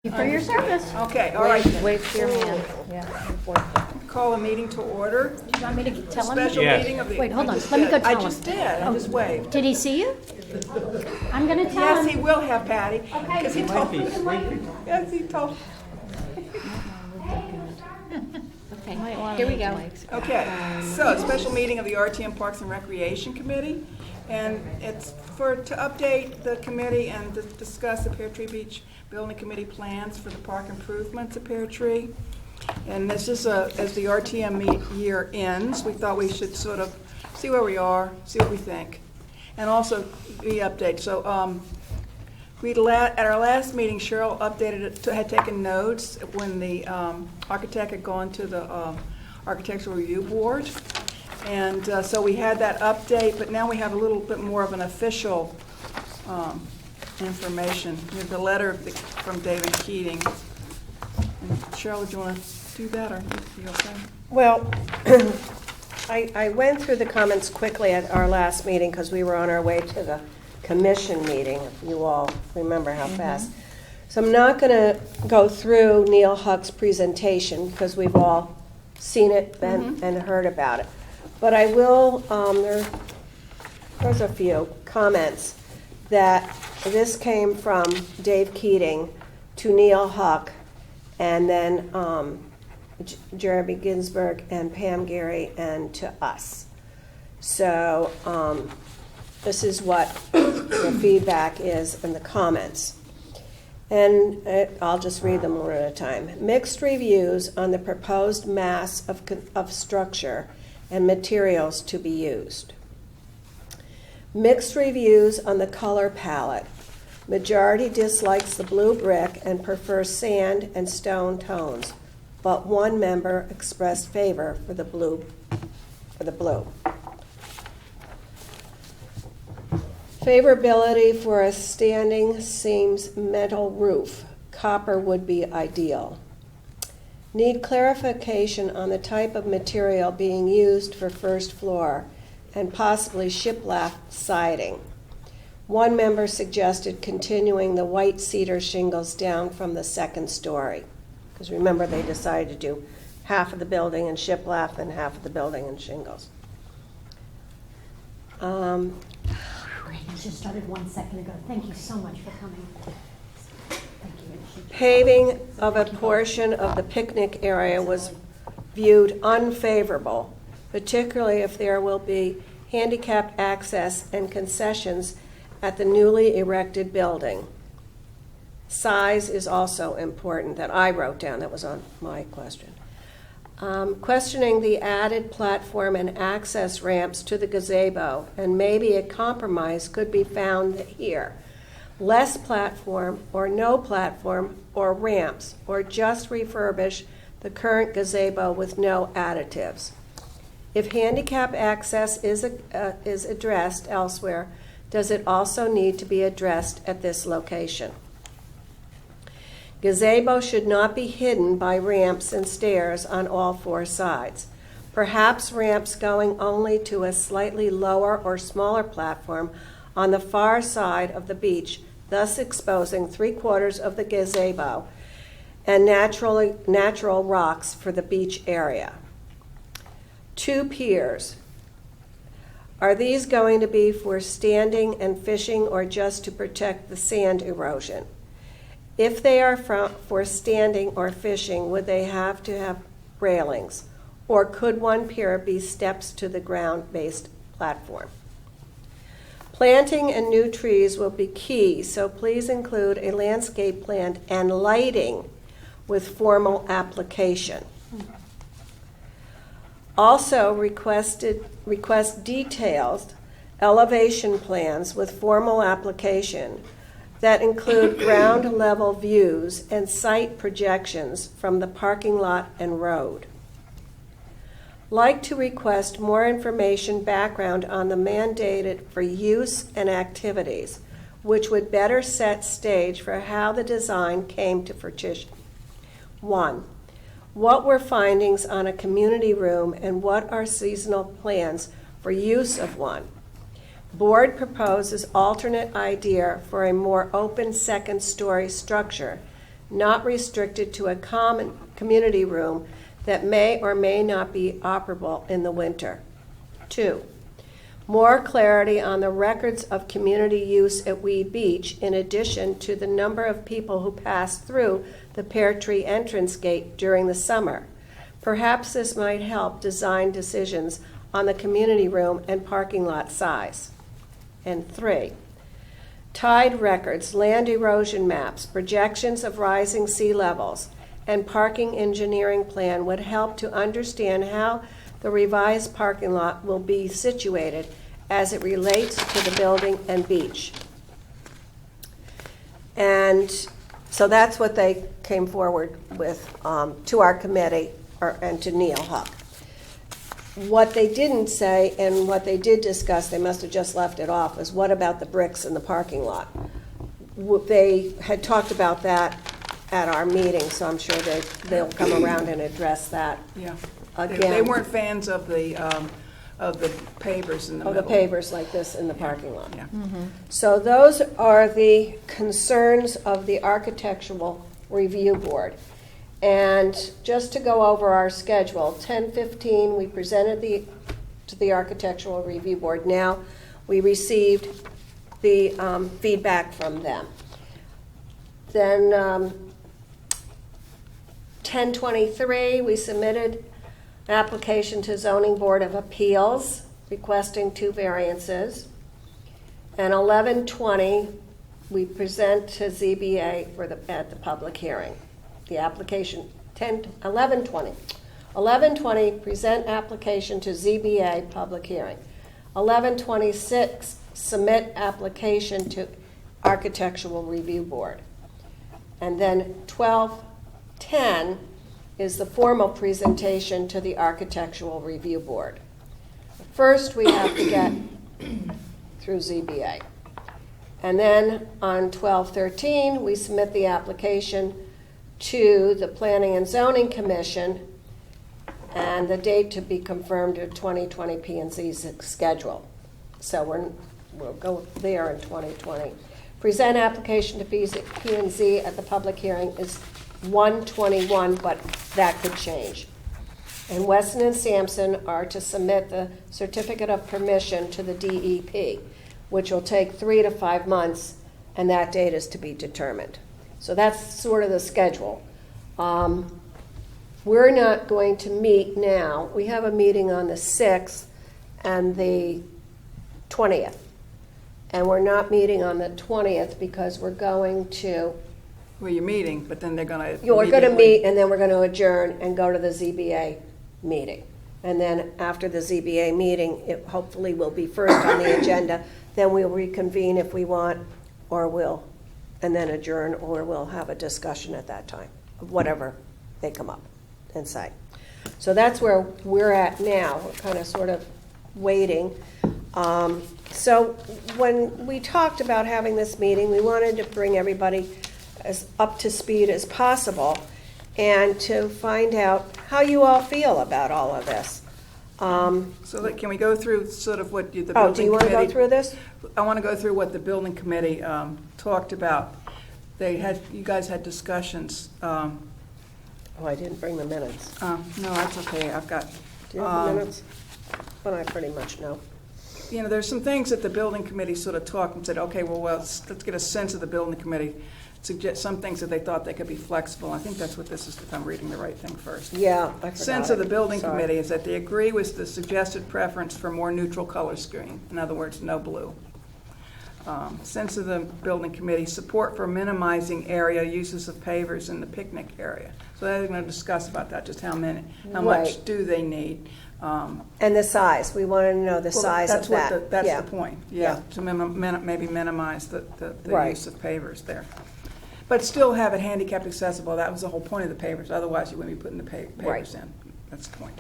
For your service. Okay, all right. Wave for your hand. Yeah. Call a meeting to order. Do you want me to tell him? Special Yes. meeting of the. Wait, hold I on. just Let me did. go tell him. I just did. I just waved. Did he see you? I'm going to tell Yes, him. he will have, Patty. Okay. Because he told me. Yes, he told. Okay, here we go. Okay, so special meeting of the RTM Parks and Recreation Committee. And it's to update the committee and to discuss the Pear Tree Beach Building Committee plans for the park improvements at Pear Tree. And this is as the RTM year ends, we thought we should sort of see where we are, see what we think, and also be updated. So at our last meeting, Cheryl updated it, had taken notes when the architect had gone to the Architectural Review Board. And so we had that update, but now we have a little bit more of an official information. We have the letter from David Keating. And Cheryl, do you want to do that, or you okay? Well, I went through the comments quickly at our last meeting because we were on our way to the commission meeting, if you all remember how fast. So I'm not going to go through Neil Huck's presentation because we've all seen it and heard about it. But I will, there's a few comments that this came from Dave Keating to Neil Huck, and then Jeremy Ginsburg and Pam Gary, and to us. So this is what the feedback is in the comments. And I'll just read them one at a time. Mixed reviews on the proposed mass of structure and materials to be used. Mixed reviews on the color palette. Majority dislikes the blue brick and prefers sand and stone tones, but one member expressed favor for the blue. Favorability for a standing seams metal roof. Copper would be ideal. Need clarification on the type of material being used for first floor and possibly shiplap siding. One member suggested continuing the white cedar shingles down from the second story. Because remember, they decided to do half of the building in shiplap and half of the building in shingles. Great. I just started 1 second ago. Thank you so much for coming. Thank you. Paving of a portion of the picnic area was viewed unfavorable, particularly if there will be handicapped access and concessions at the newly erected building. Size is also important, that I wrote down. That was on my question. Questioning the added platform and access ramps to the gazebo, and maybe a compromise could be found here. Less platform or no platform or ramps, or just refurbish the current gazebo with no additives. If handicap access is addressed elsewhere, does it also need to be addressed at this location? Gazebo should not be hidden by ramps and stairs on all four sides. Perhaps ramps going only to a slightly lower or smaller platform on the far side of the beach, thus exposing 3/4 of the gazebo and natural rocks for the beach area. 2 piers. Are these going to be for standing and fishing or just to protect the sand erosion? If they are for standing or fishing, would they have to have railings? Or could one pier be steps to the ground-based platform? Planting and new trees will be key, so please include a landscape plan and lighting with formal application. Also request detailed elevation plans with formal application that include ground level views and site projections from the parking lot and road. Like to request more information background on the mandated for use and activities, which would better set stage for how the design came to fruition. 1. What were findings on a community room and what are seasonal plans for use of one? Board proposes alternate idea for a more open second story structure not restricted to a common community room that may or may not be operable in the winter. 2, more clarity on the records of community use at Weed Beach in addition to the number of people who pass through the Pear Tree entrance gate during the summer. Perhaps this might help design decisions on the community room and parking lot size. And 3, tide records, land erosion maps, projections of rising sea levels, and parking engineering plan would help to understand how the revised parking lot will be situated as it relates to the building and beach. And so that's what they came forward with to our committee and to Neil Huck. What they didn't say and what they did discuss, they must have just left it off, is what about the bricks in the parking lot? They had talked about that at our meeting, so I'm sure they'll come around and address that. Yeah. Again. They weren't fans of the pavers in the middle. The pavers like this in the parking lot. Yeah. So those are the concerns of the Architectural Review Board. And just to go over our schedule, 10:15 we presented to the Architectural Review Board. Now we received the feedback from them. Then 10:23 we submitted an application to Zoning Board of Appeals requesting 2 variances. And 11:20 we present to ZBA at the public hearing. The application, 11:20, present application to ZBA, public hearing. 11:26, submit application to Architectural Review Board. And then 12:10 is the formal presentation to the Architectural Review Board. First, we have to get through ZBA. And then on 12:13, we submit the application to the Planning and Zoning Commission, and the date to be confirmed to 2020 P&Z's schedule. So we'll go there in 2020. Present application to P&Z at the public hearing is 1/21, but that could change. And Weston and Sampson are to submit the certificate of permission to the DEP, which will take 3 to 5 months, and that date is to be determined. So that's sort of the schedule. We're not going to meet now. We have a meeting on the 6th and the 20th. And we're not meeting on the 20th because we're going to... Well, you're meeting, but then they're going to... We're going to meet, and then we're going to adjourn and go to the ZBA meeting. And then after the ZBA meeting, it hopefully will be first on the agenda. Then we'll reconvene if we want, or we'll, and then adjourn, or we'll have a discussion at that time, of whatever they come up and say. So that's where we're at now. We're kind of sort of waiting. So when we talked about having this meeting, we wanted to bring everybody as up to speed as possible and to find out how you all feel about all of this. So can we go through sort of what the building committee... do you want to go through this? I want to go through what the building committee talked about. You guys had discussions. Oh, I didn't bring the minutes. No, that's okay. I've got... Do you have the minutes? But I pretty much know. You know, there's some things that the building committee sort of talked and said, okay, well, let's get a sense of the building committee. Suggest some things that they thought they could be flexible. I think that's what this is, if I'm reading the right thing first. Yeah, I forgot Sense of the building Sorry. committee is that they agree with the suggested preference for more neutral color scheme. In other words, no blue. Sense of the building committee, support for minimizing area uses of pavers in the picnic area. So they're going to discuss about that, just how Right. much do they need. And the size. We wanted to know the size of that. That's Yeah. the point, Yeah. to maybe minimize the Right. use of pavers there. But still have it handicap accessible. That was the whole point of the pavers. Otherwise, you wouldn't be putting the pavers Right. in. That's the point.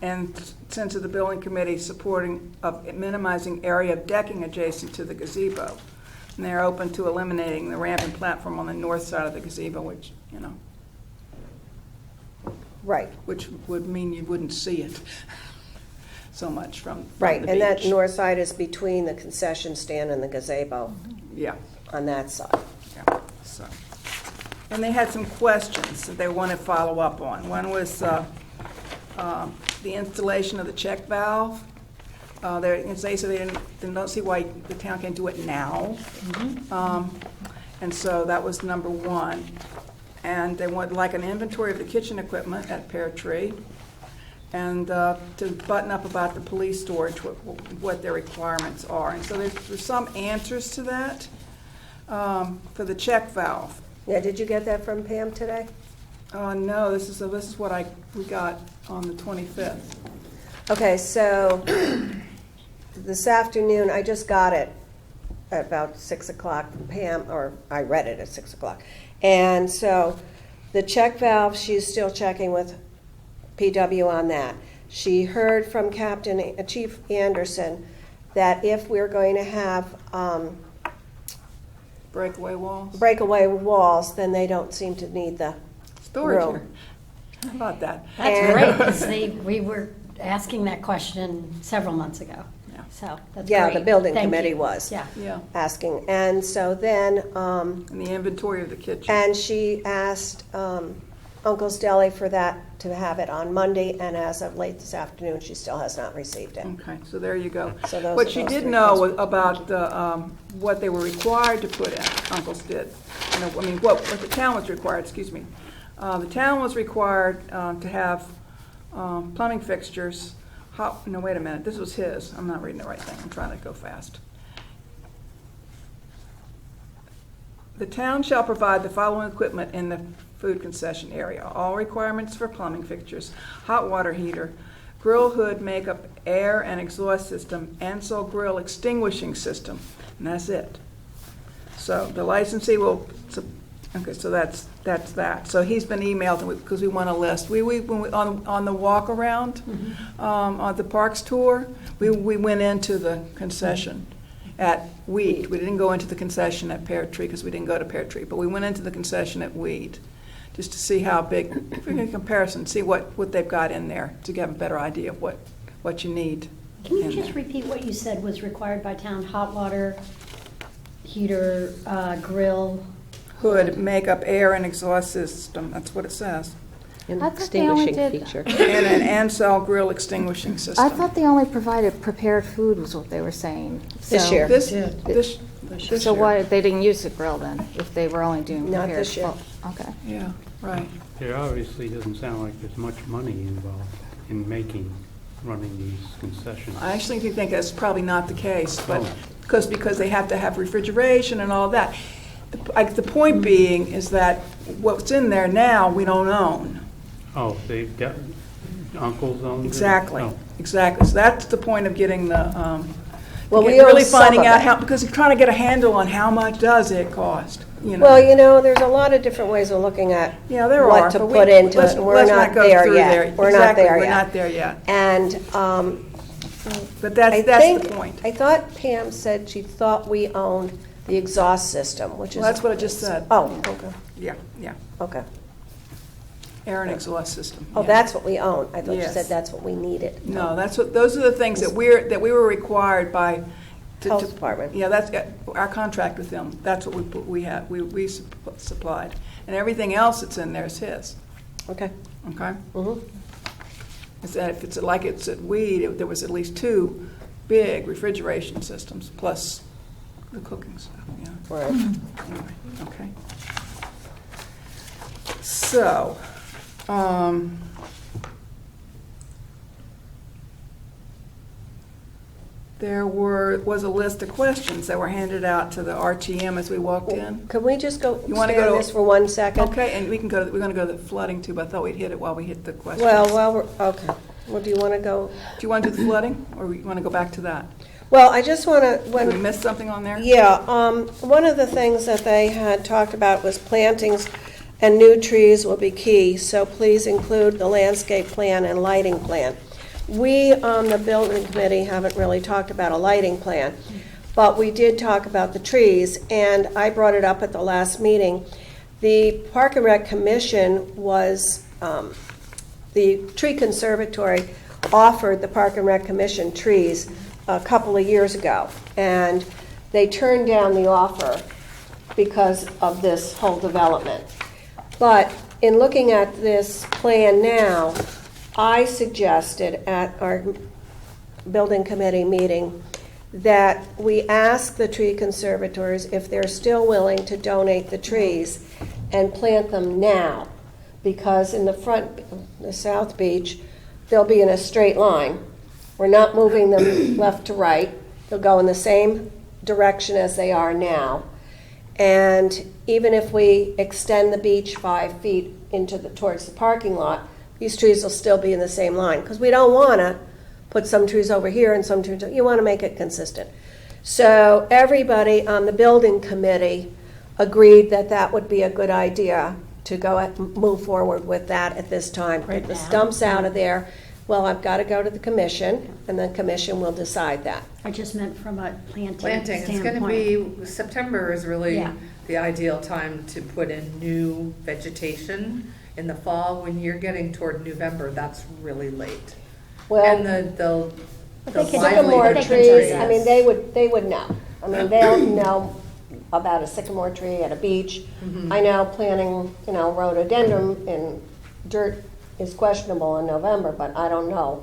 And sense of the building committee supporting of minimizing area of decking adjacent to the gazebo. And they're open to eliminating the ramp and platform on the north side of the gazebo, which, Right. which would mean you wouldn't see it so much from Right, the and that beach. north side is between the concession stand and the gazebo Yeah. on that side. Yeah, so, and they had some questions that they want to follow up on. One was the installation of the check valve. They said they don't see why the town can't do it now. And so that was number one. And they want like an inventory of the kitchen equipment at Pear Tree, and to button up about the police storage, what their requirements are. And so there's some answers to that for the check valve. Yeah, did you get that from Pam today? No, this is what we got on the 25th. Okay, so this afternoon, I just got it at about 6 o'clock from Pam, or I read it at 6 o'clock. And so the check valve, she's still checking with PW on that. She heard from Chief Anderson that if we're going to have Breakaway walls, then they don't seem to need the storage room. here. How about that? That's great, because we were asking that question several months ago. Yeah. So that's Yeah, great. the building Thank committee you. was Yeah, asking. And so then, and the inventory of the kitchen. and she asked Uncle's Deli for that, to have it on Monday, and as of late this afternoon, she still has not received it. Okay, so there you go. So those What are she those did three know questions. about the, what they were required to put in, Uncle's did. What the town was required, excuse me. The town was required to have plumbing fixtures. No, wait a minute, this was his. I'm not reading the right thing. I'm trying to go fast. The town shall provide the following equipment in the food concession area. All requirements for plumbing fixtures, hot water heater, grill hood makeup, air and exhaust system, Ansel grill extinguishing system, and that's it. So the licensee will, okay, so that's that. So he's been emailed because we want a list. When we on the walk around on the parks tour, we went into the concession at Weed. We didn't go into the concession at Pear Tree because we didn't go to Pear Tree, but we went into the concession at Weed just to see how big, in comparison, see what they've got in there to get a better idea of what you need. Can you in just there. repeat what you said was required by town? Hot water, heater, grill? Hood, makeup, air, and exhaust system. That's what it says. An I thought they only extinguishing did- feature. And an Ansel grill extinguishing system. I thought they only provided prepared food was what they were saying. This So- year. This So year. why, they didn't use the grill then, if they were only doing Not prepared? this year. Okay. Yeah, right. There obviously doesn't sound like there's much money involved in running these concessions. I actually think that's probably not the case, but Oh. because they have to have refrigeration and all that. The point being is that what's in there now, we don't own. Oh, they've got, Uncle's own? Exactly, Oh. exactly. So that's the point of getting the, Well, we really own some finding of out it. how, because you're trying to get a handle on how much does it cost, you know? Well, there's a lot of different ways of looking at Yeah, there are. what to but put into let's- it. We're let's not go there through yet. We're not Exactly, there we're yet. not there yet. And But I that's think, the point. I thought Pam said she thought we owned the exhaust system, which is. Well, that's what I just said. Oh, okay, Yeah. okay. Air and exhaust system. Oh, yeah. that's what we own. I thought you Yes. said that's what we needed. No, those are the things that we were required by. Health department. Yeah, that's our contract with them. That's what we supplied. And everything else that's in there is his, Okay. okay? Mhm. If it's like it's at Weed, there was at least 2 big refrigeration systems, plus the cooking stuff, yeah. Right. Anyway, okay. So, there was a list of questions that were handed out to the RTM as we walked in. Can we just go You wanna stay go on to- this for 1 second? Okay, and we're going to go to the flooding too, but I thought we'd hit it while we hit the questions. Well, okay. Well, do you want to go? Do you want to do the flooding, or you want to go back to that? Well, I just want to, Did we miss something on there? Yeah, one of the things that they had talked about was plantings and new trees will be key, so please include the landscape plan and lighting plan. We on the building committee haven't really talked about a lighting plan, but we did talk about the trees, and I brought it up at the last meeting. The Park and Rec Commission was, the Tree Conservatory offered the Park and Rec Commission trees a couple of years ago, and they turned down the offer because of this whole development. But in looking at this plan now, I suggested at our building committee meeting that we ask the tree conservators if they're still willing to donate the trees and plant them now. Because in the front, the South Beach, they'll be in a straight line. We're not moving them left to right. They'll go in the same direction as they are now. And even if we extend the beach 5 feet towards the parking lot, these trees will still be in the same line. Because we don't want to put some trees over here and some trees, you want to make it consistent. So everybody on the building committee agreed that that would be a good idea to go and move forward with that at this time. Get the stumps out of there. Well, I've got to go to the commission, and the commission will decide that. I just meant from a planting Planting, it's standpoint. going to be, September is really Yeah. the ideal time to put in new vegetation. In the fall, when you're getting toward November, that's really late. Well, And the They can- sycamore they can trees, do I mean, they would know. I mean, they'll know about a sycamore tree at a beach. I know planting, rhododendron in dirt is questionable in November, but I don't know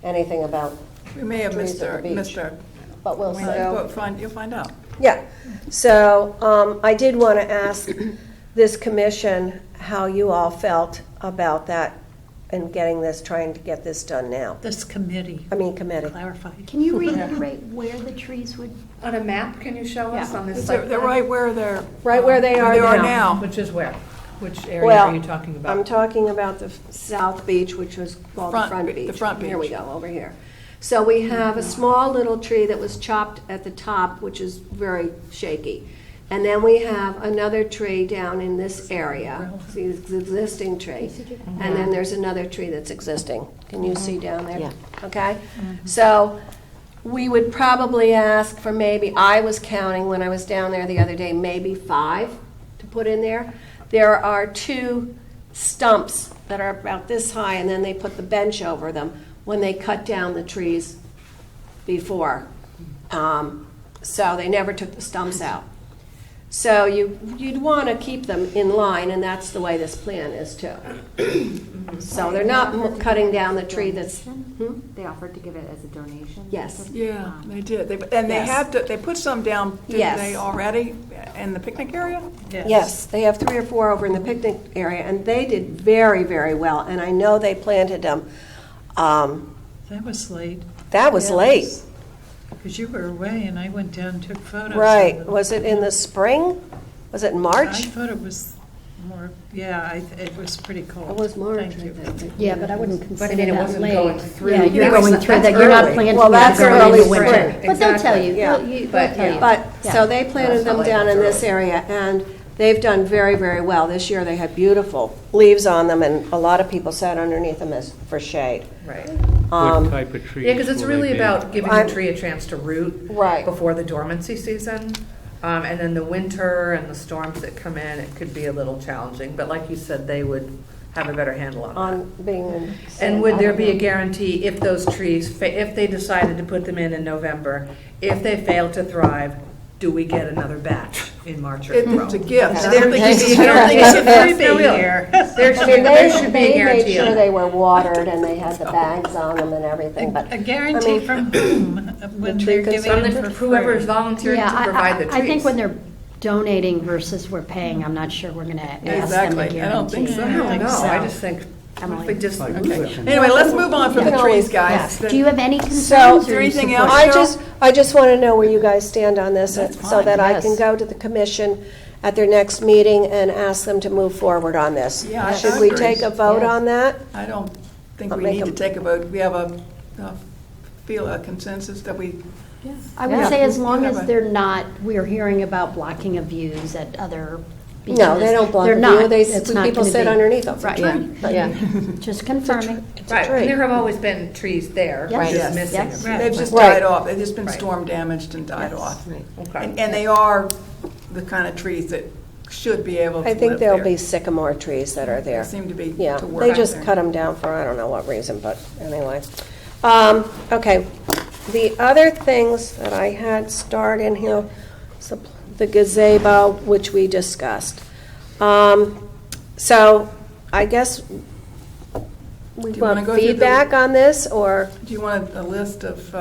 anything about, We may have Trees at the beach. missed our but we'll see. you'll find out. Yeah, so I did want to ask this commission how you all felt about that and trying to get this done now. This committee Committee. clarified. Can you reiterate where the trees would, On a map, can you show us Yeah. on this They're site? they're right where they're. Right where they are now. Which is where? Which area Well, are you talking I'm about? talking about the South Beach, which was called the Front Front be- Beach. the Front Here we Beach. go, over here. So we have a small little tree that was chopped at the top, which is very shaky. And then we have another tree down in this area, see, it's the existing tree. And then there's another tree that's existing. Can you see down there? Yeah. Okay? So we would probably ask for maybe, I was counting when I was down there the other day, maybe 5 to put in there. There are 2 stumps that are about this high, and then they put the bench over them when they cut down the trees before. So they never took the stumps out. So you'd want to keep them in line, and that's the way this plan is too. So they're not cutting down the tree that's, They offered to give it as a donation? yes. Yeah, they did. And they Yes. have to, they put some down, didn't Yes. they, already in the picnic area? Yes, they have 3 or 4 over in the picnic area, and they did very, very well, and I know they planted them. That was late, That was late. because you were away and I went down and took photos. of Right, them. was it in the spring? Was it in I March? thought it was more, it was pretty cold. It was March, Thank I you. think. yeah, but I wouldn't But I consider mean, it that wasn't late. going through. Yeah, you're That's- going through that's that, you're not early. planting. Well, it that's going early into winter. spring. But they'll tell Exactly. you, Yeah. they'll But, tell you. But, Yeah. so they planted them That's down in this area, and they've done very, very well. This year, they had beautiful leaves on them, and a lot of people sat underneath them for shade. Right. Um, What type of trees Yeah, because it's will they really be? about giving I'm- the tree a chance to root Right. before the dormancy season. And then the winter and the storms that come in, it could be a little challenging. But like you said, they would have a better handle on that. On being. And would there be a guarantee if those trees, if they decided to put them in November, if they fail to thrive, do we get another batch in March or April? It's a gift. I don't think it's a I don't think it's a guarantee. freebie There I should mean, there should be a they made guarantee sure on they it. were watered, and they had the bags on them and everything, but. A guarantee I mean- from whom when tree they're giving From them for whoever's free? volunteering Yeah, to provide the trees. I think when they're donating versus we're paying, I'm not sure we're going to ask them to Exactly. guarantee. I don't think so. I don't know, So, I just think, Emily. we just, Like Okay. tuition. Anyway, let's move on from You the can trees, always- guys. Do you have any So- concerns? Is there or you anything support- else? I just want to know where you guys stand on this, That's so fine, that I yes. can go to the commission at their next meeting and ask them to move forward on this. Yeah, I Should we agree. take a vote Yes. on that? I don't think I'll we make need to a- take a vote. We have a consensus that we, I would Yeah. say as long You as have a- they're not, we're hearing about blocking of views at other beaches. No, they don't block They're the not. view, It's not people gonna sit be- underneath them. Right. Yeah. Just confirming. It's a right, tree. and there have always been trees there, Yes. just Yes. missing. Yes. them. they've just Right. died off. They've just been Right. storm damaged and died off. Okay. And they are the kind of trees that should be able to I think live there'll there. be sycamore trees that are They there. seem to be, Yeah, to work they out just there. cut them down for I don't know what reason, but anyway. Okay, the other things that I had starred in here, the gazebo, which we discussed. So I guess we Do you wanna want go through the- feedback on this, or Do you want a list of,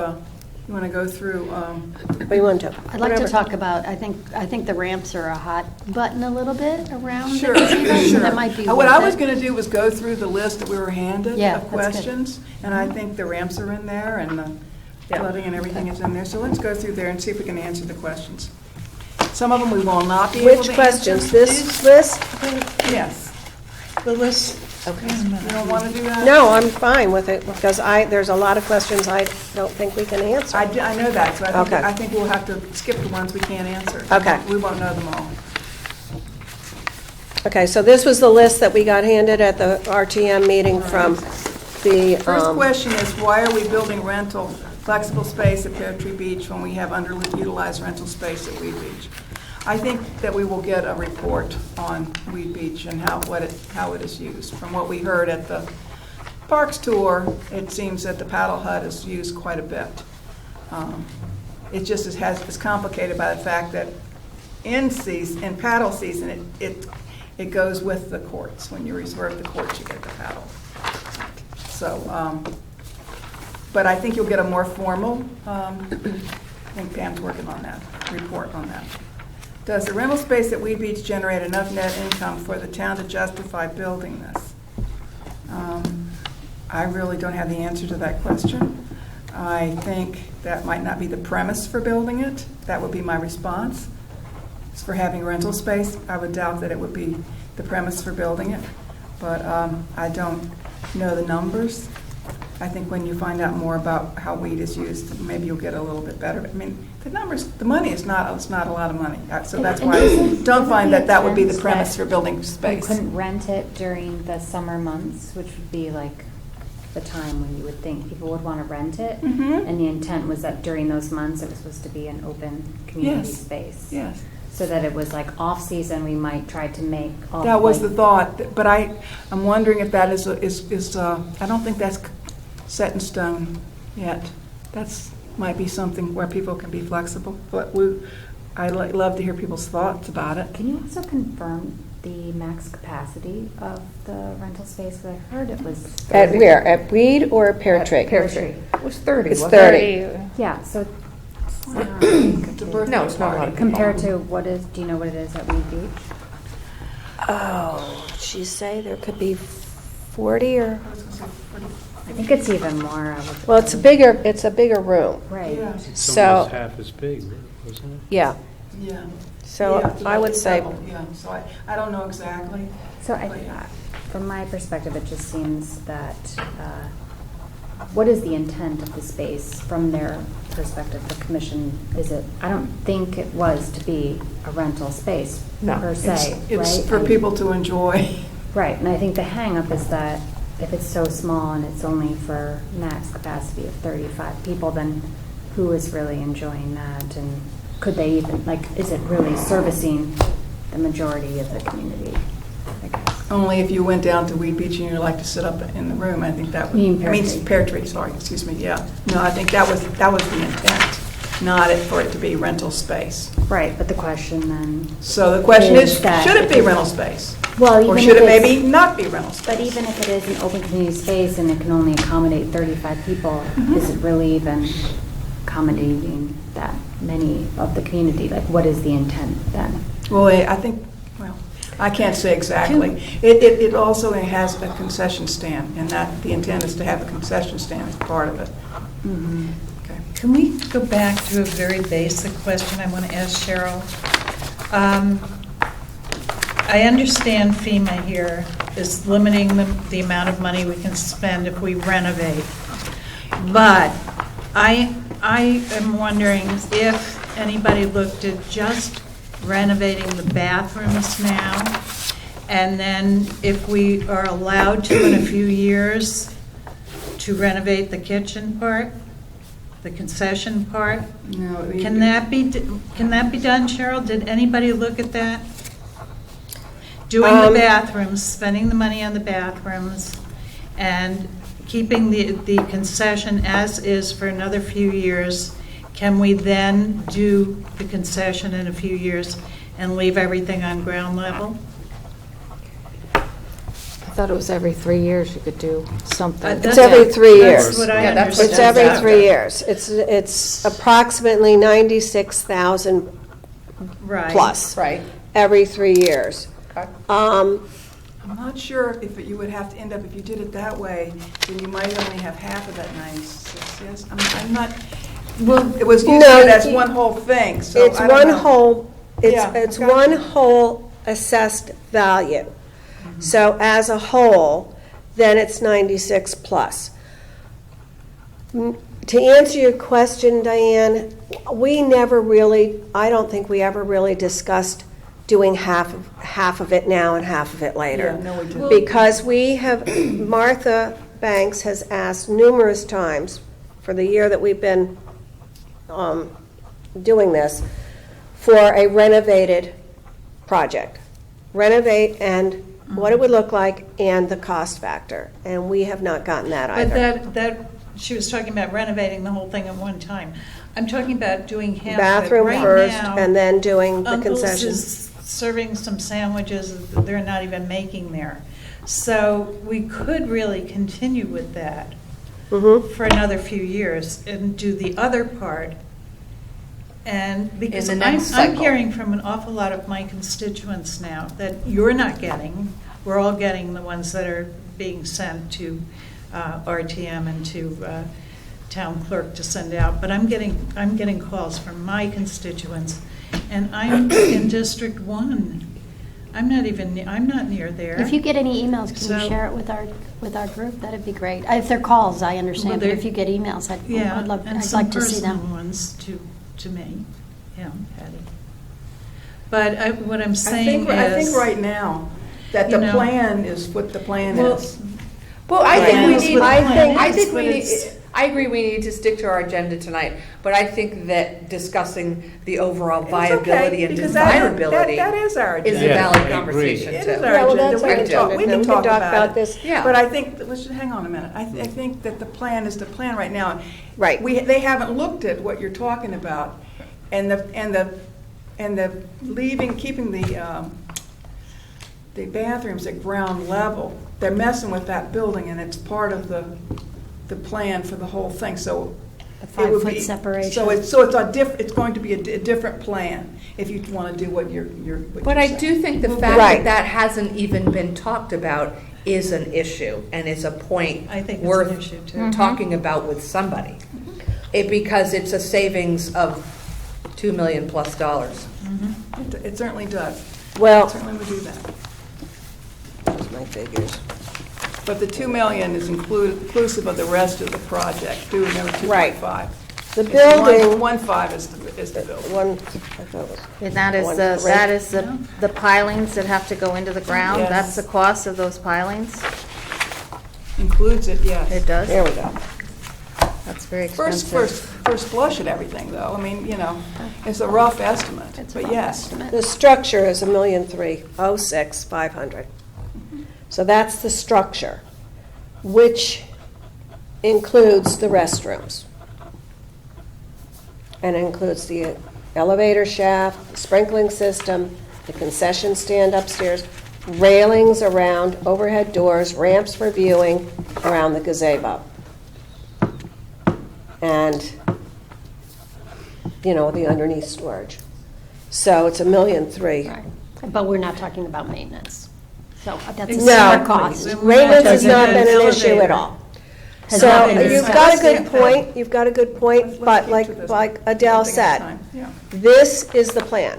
you want to go through, what do you want to? I'd like to whatever. talk about, I think the ramps are a hot button a little bit around the sure, gazebo, so sure. that might be What I worth was it. going to do was go through the list that we were handed Yeah, of that's good. questions, and I think the ramps are in there, and the Yeah. flooding and everything is in there, so let's go through there and see if we can answer the questions. Some of them we will not be able to answer. Which questions? This list? Yes. The list. Okay. You don't want to do that? No, I'm fine with it, because there's a lot of questions I don't think we can answer. I know that, so Okay. I think we'll have to skip the ones we can't answer. Okay. We won't know them all. Okay, so this was the list that we got handed at the RTM meeting from the... First question is, why are we building rental flexible space at Pear Tree Beach when we have underutilized rental space at Weed Beach? I think that we will get a report on Weed Beach and how it is used. From what we heard at the Parks tour, it seems that the paddle hut is used quite a bit. It just is complicated by the fact that in paddle season, it goes with the courts. When you reserve the courts, you get the paddle. So, but I think you'll get a more formal, I think Pam's working on that, report on that. Does the rental space at Weed Beach generate enough net income for the town to justify building this? I really don't have the answer to that question. I think that might not be the premise for building it. That would be my response. As for having rental space, I would doubt that it would be the premise for building it. But I don't know the numbers. I think when you find out more about how weed is used, maybe you'll get a little bit better. I mean, the money is not a lot of money. So that's why I don't find that would be the premise for building You space. couldn't rent it during the summer months, which would be like the time when you would think people would want to rent it. Mhm. And the intent was that during those months, it was supposed to be an open community Yes. space. Yes. So that it was like off-season, we might try to make. That was the thought, but I'm wondering if that is I don't think that's set in stone yet. That's, might be something where people can be flexible, but I'd love to hear people's thoughts about it. Can you also confirm the max capacity of the rental space? 'Cause I heard it was. At where? At Weed or Pear Tree? Pear Tree. It was 30, It's wasn't it? 30. Yeah, so It's a birthday No, it's not a lot party. of compared to what is, do you know what it is at Weed Beach? Oh, did she say there could be 40 or? I think it's even more. I would Well, it's a bigger room. Right. Yeah, It's So- almost half as big, wasn't it? Yeah. yeah. So Yeah, it's I would about say, double, yeah, so I don't know exactly. So But yeah. from my perspective, it just seems that, what is the intent of the space from their perspective, the commission? Is it, I don't think it was to be a rental space No, per se, right? It's for And- people to enjoy. Right, and I think the hang-up is that if it's so small and it's only for max capacity of 35 people, then who is really enjoying that? And could they even, like, is it really servicing the majority of the community? I guess. Only if you went down to Weed Beach and you'd like to sit up in the room, I think that would. You mean Pear Tree. Pear Tree, sorry, excuse me, yeah. No, I think that was the intent, not for it to be rental space. Right, but the question then, So the question is, Is that- should it be rental space? well, even Or if should it it's- maybe not be rental space? But even if it is an open community space and it can only accommodate 35 people, is it really even accommodating that many of the community? Like, what is the intent then? Well, I think, well, I can't say exactly. It also has a concession stand, and that, the intent is to have a concession stand as part of it. Okay. Can we go back to a very basic question I want to ask Cheryl? I understand FEMA here is limiting the amount of money we can spend if we renovate. But I am wondering if anybody looked at just renovating the bathrooms now, and then if we are allowed to in a few years to renovate the kitchen part, the concession part. No, Can that be done, Cheryl? Did anybody look at that? Doing the bathrooms, spending the money on the bathrooms, and keeping the concession as is for another few years. Can we then do the concession in a few years and leave everything on ground level? thought it was every 3 years you could do something. It's every 3 years. That's what I Yeah, that's what It's understood. every 3 years. It's approximately 96,000 Right. plus Right. every 3 years. Okay. I'm not sure if you would have to end up, if you did it that way, then you might only have half of that 96, yes? I'm not, well, it was used No, as one whole thing, so It's I don't one know. whole, Yeah, it's I got one you. whole assessed value. So as a whole, then it's 96 plus. To answer your question, Diane, we never really, I don't think we ever really discussed doing half of it now and half of it later. Yeah, no, we didn't. Because we have, Martha Banks has asked numerous times for the year that we've been doing this, for a renovated project. Renovate and what it would look like and the cost factor. And we have not gotten that But either. she was talking about renovating the whole thing at one time. I'm talking about doing half of it. Bathroom Right first now, and then doing the Uncle's concessions. is serving some sandwiches that they're not even making there. So we could really continue with that Mhm. for another few years and do the other part. And because In the I'm next cycle. hearing from an awful lot of my constituents now that you're not getting, we're all getting the ones that are being sent to RTM and to town clerk to send out, but I'm getting calls from my constituents, and I'm in District 1. I'm not near there. If you get any emails, can So- you share it with our group? That'd be great. If they're calls, I understand, Well, but they're- if you get emails, Yeah, I'd and like some to see personal them. ones to me, yeah, Patty. But what I'm saying I is. think right now, that you the know- plan is what the plan Well, is. Well, I think Plan we is need, what the plan I is, think but we need, it's- I agree we need to stick to our agenda tonight, but I think that discussing the overall It's okay, viability and because that desirability is our is a agenda. Yeah, I valid agree. conversation It too. is our Yeah, well, agenda. that's We our can talk, agenda. we We can can talk talk about about it. this. Yeah. But I think, let's just hang on a minute. I think that the plan is the plan right now. Right. They haven't looked at what you're talking about, and the leaving, keeping the bathrooms at ground level. They're messing with that building, and it's part of the plan for the whole thing, so. The it would 5-foot be- separation. So it's going to be a different plan, if you want to do what you're But I saying. do think the fact Right. that that hasn't even been talked about is an issue and is a point I think it's an worth issue, too. talking about with somebody. Because it's a savings of $2 million plus. It certainly does. Well, It certainly would do that. there's my figures. But the 2 million is inclusive of the rest of the project, too, another 2.5. Right. The It's building- 1.5 is the building. One, I thought it was. And that is One the, three. that is the pilings that have to go into the ground? Yes. That's the cost of those pilings? Includes it, yes. It does? There we go. That's very First expensive. blush at everything, though. I mean, it's a rough estimate, It's a but rough yes. estimate. The structure is $1,306,500. So that's the structure, which includes the restrooms. And includes the elevator shaft, the sprinkling system, the concession stand upstairs, railings around overhead doors, ramps for viewing around the gazebo. And, the underneath storage. So it's $1.3 million. Right. But we're not talking about maintenance. So that's a No. similar cost. Maintenance has not been an Elevator. issue at all. Has So not been you've discussed. got a good point, but Let's get to this like one Adele thing at a said, time. Yeah. this is the plan.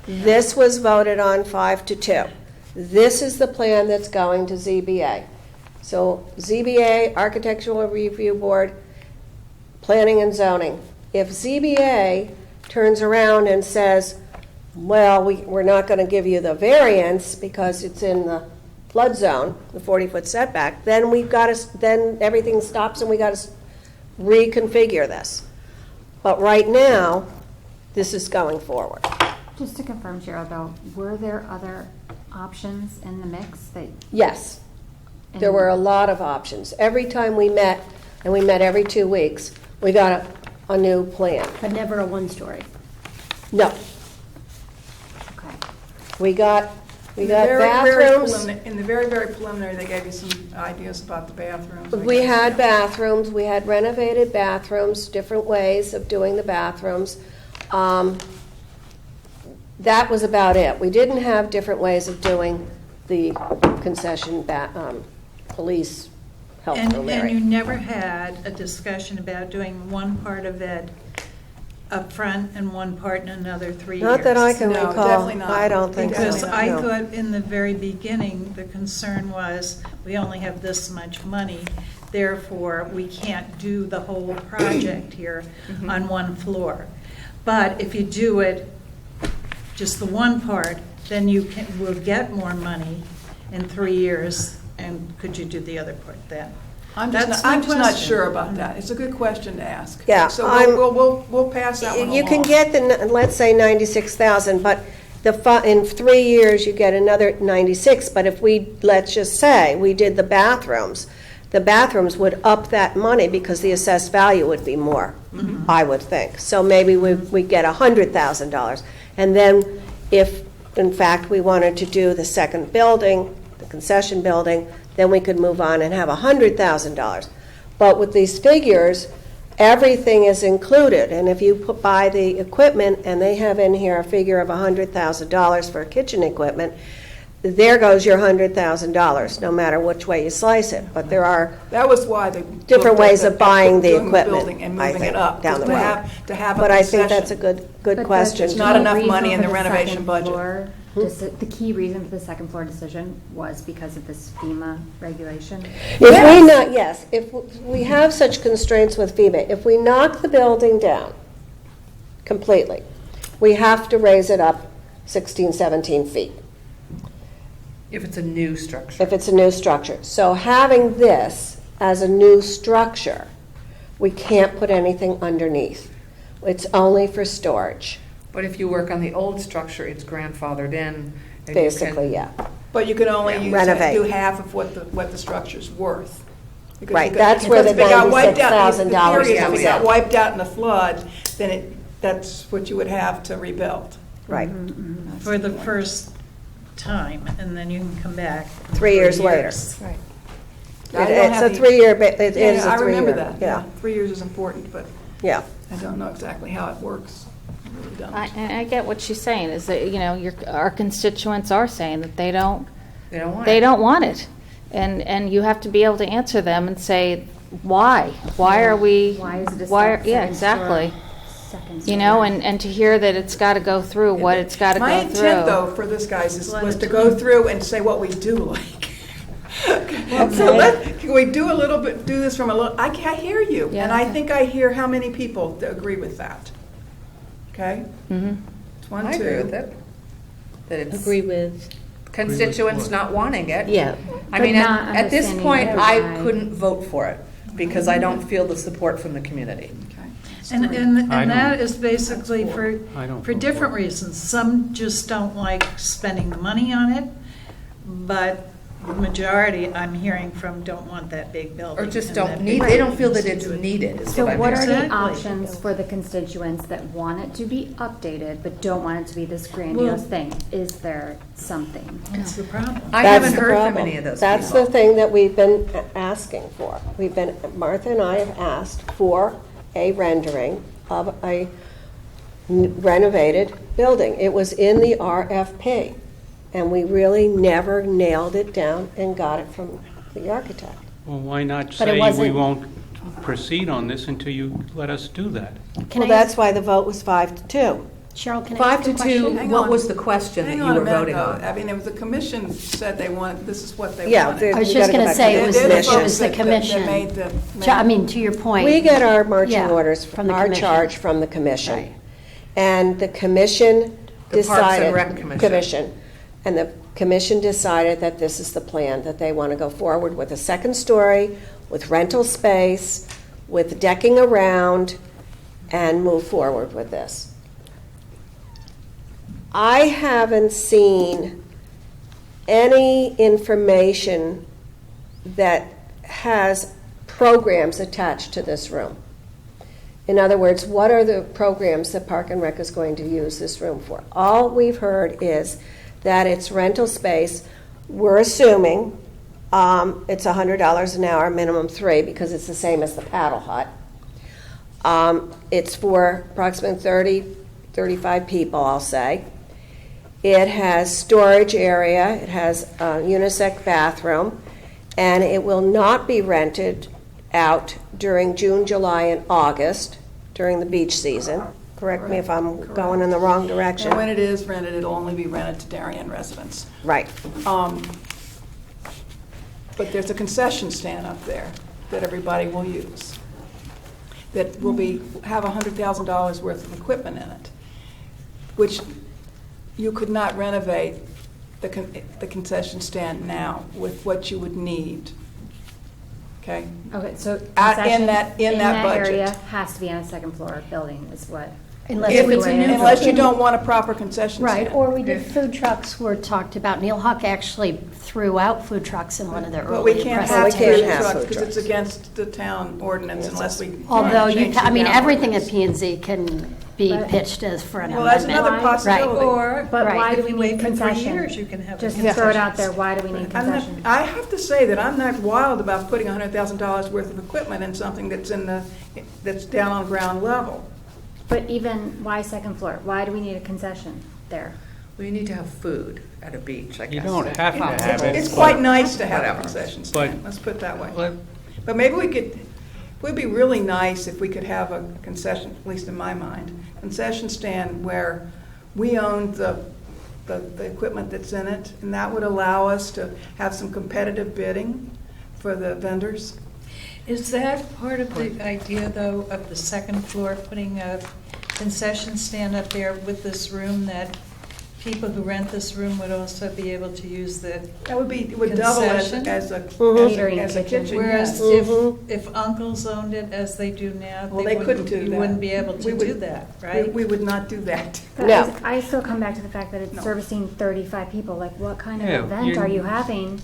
This was voted on 5-2. This is the plan that's going to ZBA. So ZBA, Architectural Review Board, Planning and Zoning. If ZBA turns around and says, well, we're not going to give you the variance because it's in the flood zone, the 40-foot setback, then then everything stops and we got to reconfigure this. But right now, this is going forward. Just to confirm, Cheryl, though, were there other options in the mix that? Yes, there were a lot of options. Every time we met, and we met every 2 weeks, we got a new plan. But never a one-story. No, Okay. we got We got bathrooms. In the very, very preliminary, they gave you some ideas about the bathrooms. We had bathrooms, we had renovated bathrooms, different ways of doing the bathrooms. That was about it. We didn't have different ways of doing the concession police health room And you area. never had a discussion about doing one part of it up front and one part in another 3 years? Not that I can No, recall. definitely not. I don't think so. Because I no. thought in the very beginning, the concern was, we only have this much money, therefore, we can't do the whole project here on one floor. But if you do it, just the one part, then will get more money in 3 years, and could you do the other part then? I'm That's my just not question. sure about that. It's a good question to ask. Yeah, So I'm- we'll pass that one along. You can get let's say 96,000, but in 3 years, you get another 96. But if let's just say, we did the bathrooms would up that money because the assessed value would be more, I would think. So maybe we get $100,000. And then if, in fact, we wanted to do the second building, the concession building, then we could move on and have $100,000. But with these figures, everything is included. And if you buy the equipment, and they have in here a figure of $100,000 for kitchen equipment, there goes your $100,000, no matter which way you slice it. But there are That was why they different looked at ways of buying the doing equipment, building and I moving think, it up. down the to road. to have a But I think concession. that's a good But question. There's not the enough reason money in for the renovation second budget. floor the key reason for the second floor decision was because of this FEMA regulation? If we have such constraints with FEMA, if we knock the building down completely, we have to raise it up 16, 17 feet If it's a new structure. if it's a new structure. So having this as a new structure, we can't put anything underneath. It's only for storage, But if you work on the old structure, it's grandfathered in. and you basically, can- yeah. But you can only Renovate. do half of what the structure's worth. Because Right, you that's where the because if it got wiped out- $96,000 the theory is comes If it got in. wiped out in a flood, then that's what you would have to rebuild. Right. For the first time, and then you can come back. in 3 years later. I It- don't It's have a the- 3-year, it Yeah, is a 3-year. I remember that. Yeah, 3 years is important, but yeah. I don't know exactly how it works. I really don't. I get what she's saying, is that, our constituents are saying that they don't They don't want it. They don't want it. And you have to be able to answer them and say, why? Why are we? Why is it a Yeah, second floor? exactly. Second You story. know, and to hear that it's got to go through what it's got to go through. My intent, though, for this, guys, was to go through and say what we do like. So can we do this from a little, I hear you, Yeah. and I think I hear how many people that agree with that. Okay? Mhm. It's 1, I 2. agree with it. That it's Agree with, constituents not wanting it. yeah. I But mean, not at this understanding point, why. I couldn't vote for it because I don't feel the support from the community. Okay. And, I and don't- that is basically That's for, I don't for vote different for it. reasons. Some just don't like spending the money on it, but the majority, I'm hearing from, don't want that big building. Or just and don't that need, big they don't feel that building it's to it. needed, is So what I'm what are hearing. the Exactly. options for the constituents that want it to be updated, but don't want it to be this grandiose Well- thing? Is there something? That's the problem. I That's haven't the heard from problem. any of those That's people. the thing that we've been asking for. Martha and I have asked for a rendering of a renovated building. It was in the RFP, and we really never nailed it down and got it from the architect. Well, why not But it say we wasn't- won't proceed on this until you let us do that? Can Well, I that's ask, why the vote was 5-2. Cheryl, can I 5 ask to a 2, question? Hang what on. was the question that Hang you on a were minute, voting though. on? I mean, it was the commission said they wanted, this is what they Yeah, wanted. I was we just gotta go gonna back say to it the was They're the- folks it was the that- that commission. made the- I mean, to your point. We get our marching Yeah, orders, from the our commission. charge from the commission. Right. And the commission The Parks and decided. Rec Commission. And the commission decided that this is the plan, that they want to go forward with a second story, with rental space, with decking around, and move forward with this. I haven't seen any information that has programs attached to this room. In other words, what are the programs that Park and Rec is going to use this room for? All we've heard is that it's rental space. We're assuming it's $100 an hour, minimum 3, because it's the same as the paddle hut. It's for approximately 35 people, I'll say. It has storage area, it has a unisex bathroom, and it will not be rented out during June, July, and August, during the beach season. Correct me if I'm going in the wrong direction. And when it is rented, it'll only be rented to Darien residents. Right. But there's a concession stand up there that everybody will use, that will have $100,000 worth of equipment in it, which you could not renovate the concession stand now with what you would need. Okay? Okay, so In concession that in that budget. area has to be on a second floor building is what? Unless If it's it's a new unless you don't want a proper concession stand. Right, or we did food trucks were talked about. Neil Huck actually threw out food trucks in one of their But we early can't have We presentations. can't have food trucks food because it's trucks. against the town ordinance unless we Although you, change the I mean, town everything at ordinance. P and Z can be But- pitched as for an Well, that's amendment. another Right. possibility. Or, But Right. why if do we you need wait for 3 concession? years, you can have a Just concession. throw it out there, why do we need I'm not- concession? I have to say that I'm not wild about putting $100,000 worth of equipment in something that's down on ground level. But even, why second floor? Why do we need a concession there? We need to have food at a beach, I guess. You don't have to have it. It's quite nice to have a Whatever. concession stand, But- let's put it that way. But- But maybe it would be really nice if we could have a concession, at least in my mind, concession stand where we owned the equipment that's in it, and that would allow us to have some competitive bidding for the vendors. Is that part of the idea, though, of the second floor, putting a concession stand up there with this room, that people who rent this room would also be able to use the, That would be, it would double as Concession? Catering a kitchen. kitchen, whereas yes. if uncles owned it as they do now, Well, they couldn't do you that. wouldn't be able We to would- do that, right? We would not do that. But No. I still come back to the fact that it's No. servicing 35 people. Like, what kind of Yeah, event you- are you having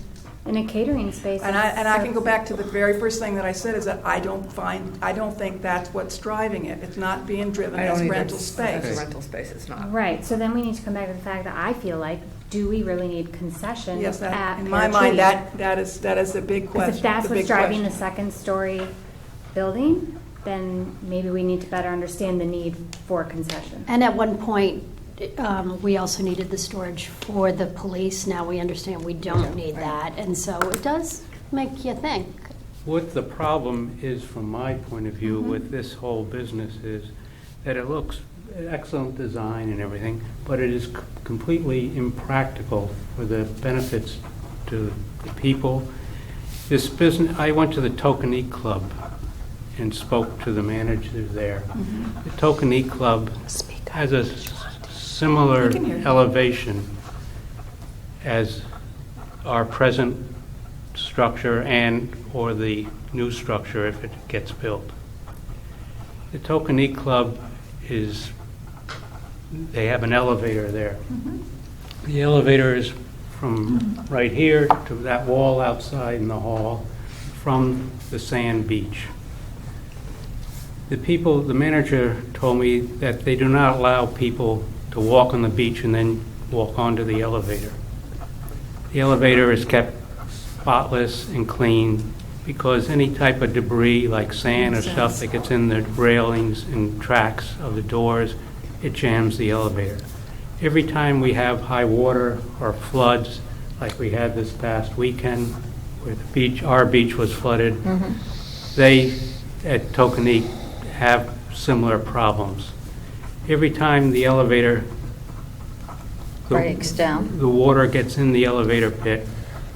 in a catering space? And that's I can go served- back to the very first thing that I said, is that I don't think that's what's driving it. It's not being driven I don't as either. rental As space. a rental space, it's not. Right, so then we need to come back to the fact that I feel like, do we really need concessions Yes, at that, in Pear my mind, Tree? that is the big question. Because if that's the what's big driving the question. second-story building, then maybe we need to better understand the need for concession. And at one point, we also needed the storage for the police. Now we understand we don't need that. And so it does make you think. What the problem is, from my point of view, with this whole business is that it looks excellent design and everything, but it is completely impractical for the benefits to the people. This business, I went to the Tokenique Club and spoke to the manager there. The Tokenique Club has a similar We can hear you. elevation as our present structure and/or the new structure if it gets built. The Tokenique Club they have an elevator there. The elevator is from right here to that wall outside in the hall, from the sand beach. The manager told me that they do not allow people to walk on the beach and then walk onto the elevator. The elevator is kept spotless and clean because any type of debris like sand or stuff that gets in the railings and tracks of the doors, it jams the elevator. Every time we have high water or floods, like we had this past weekend where our beach was flooded, they at Tokenique have similar problems. Every time the elevator Breaks down. the water gets in the elevator pit,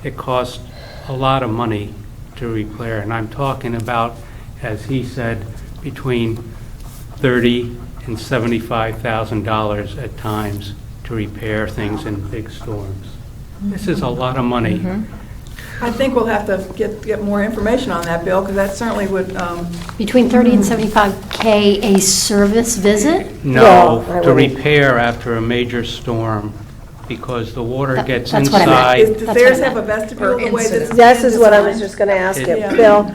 it costs a lot of money to repair. And I'm talking about, as he said, between $30,000 and $75,000 at times to repair things in big storms. This is a lot of money. I think we'll have to get more information on that, Bill, because that certainly would, Between 30 and 75K a service visit? No, No, I to wouldn't. repair after a major storm, because the water gets That's what I meant. inside. does That's theirs what I have a meant. vestibule the way that's This is what I was designed? just going to ask you, Yeah. Bill.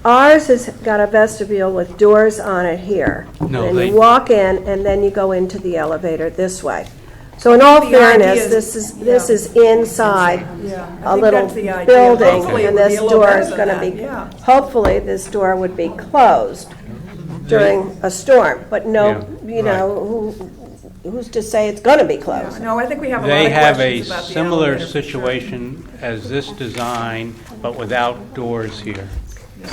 Ours has got a vestibule with doors on it here. No, And they- you walk in, and then you go into the elevator this way. So in all The idea fairness, is- this is inside Yeah, I a think little that's the idea. building, Hopefully it and would be this a little door better is than gonna that, be, yeah. hopefully, this door would be closed during a storm, but no, Yeah, you know, who's to say it's gonna be closed? No, I think we have a lot They of have a questions about the similar elevator, for sure. situation as this design, but without doors here.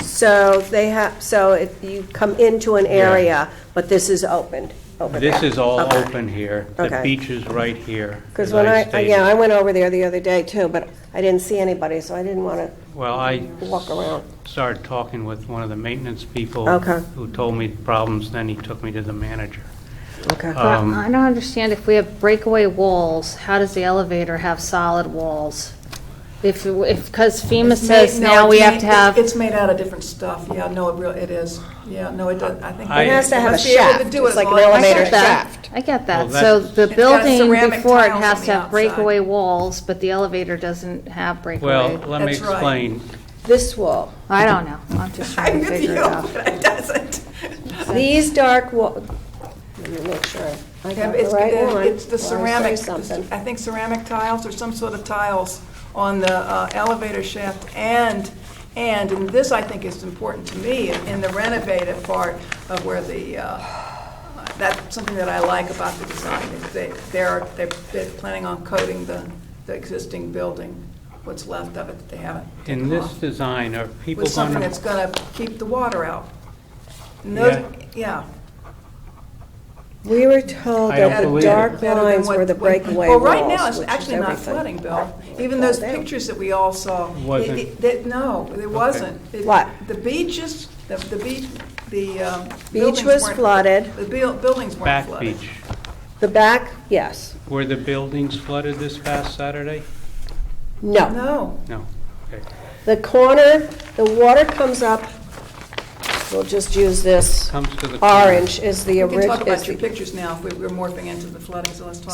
So they have, so if you come into an area, but this is opened over there? This is all Okay. open here. The Okay. beach is right here. Because as when I, stated. yeah, I went over there the other day too, but I didn't see anybody, so I didn't want to Well, I walk around. started talking with one of the maintenance people. Okay. Who told me the problems, then he took me to the manager. Okay. But I don't understand, if we have breakaway walls, how does the elevator have solid walls? Because FEMA It's says made- no, now it's we have made- to have, It's made out of different stuff, yeah, no, it is. Yeah, no, it does, I think. It has to have must a be able to shaft. do it It's as like an long as- I elevator get that, shaft. I get that. Well, So that's- the It's got building ceramic before it tiles has on to the have outside. breakaway walls, but the elevator doesn't have breakaway. Well, let me That's right. explain. This wall, I don't know, I'm just trying I'm to with figure you, it out. but it doesn't. these dark walls, let me make sure I got the It's right one. it's the before I ceramic, say something. I think ceramic tiles or some sort of tiles on the elevator shaft and this I think is important to me, in the renovated part of where the, that's something that I like about the design, is they're planning on coating the existing building, what's left of it that they haven't In taken this off, design, are people with something going that's to, gonna keep the water out. And those, yeah. We were told I don't that the believe it. dark Better than lines what- were the what- breakaway Well, walls, right now, it's which is actually not everything. flooding, Bill. Even those Well, there- pictures that we all saw. Wasn't- No, it wasn't. What? The beaches, the beach, the Beach buildings was weren't- flooded, The buildings weren't back flooded. beach, the back, yes. were the buildings flooded this past Saturday? No. No. No. Okay. The corner, the water comes up, we'll just use this Comes to the. corner. orange is the We can talk original. about your pictures now if we're morphing into the flooding, so let's talk.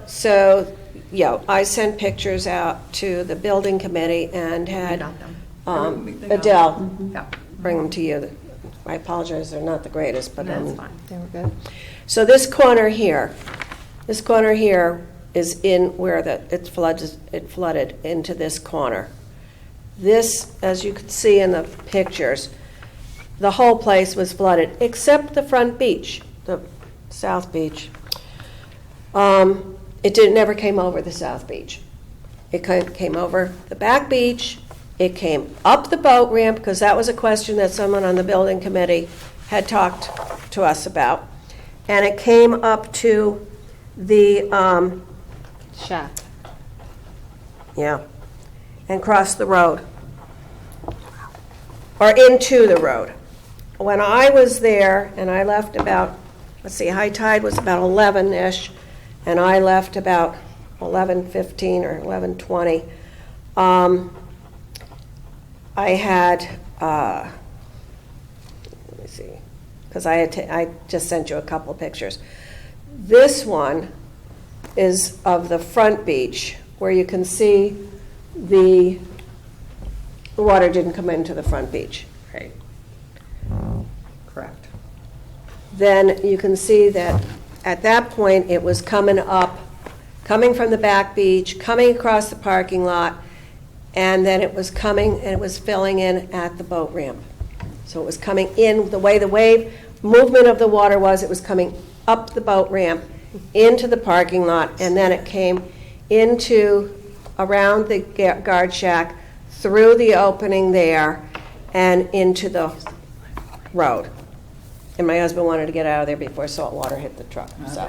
So, yeah, I sent pictures out to the building committee and had They got Adele Yeah. bring them to you. I apologize, they're not the greatest, but. That's fine. They were good. So this corner here is in where it flooded into this corner. This, as you could see in the pictures, the whole place was flooded, except the front beach, the south beach. Never came over the south beach. It came over the back beach, it came up the boat ramp, because that was a question that someone on the building committee had talked to us about. And it came up to the, Shack. yeah, and crossed the road. Or into the road. When I was there, and I left about, let's see, high tide was about 11-ish, and I left about 11:15 or 11:20. I had, let me see, because I just sent you a couple of pictures. This one is of the front beach, where you can see the water didn't come into the front beach. Right. Correct. Then you can see that at that point, it was coming up, coming from the back beach, coming across the parking lot, and then it was coming, and it was filling in at the boat ramp. So it was coming in, the way the wave movement of the water was, it was coming up the boat ramp, into the parking lot, and then it came into, around the guard shack, through the opening there, and into the road. And my husband wanted to get out of there before salt water hit the truck, so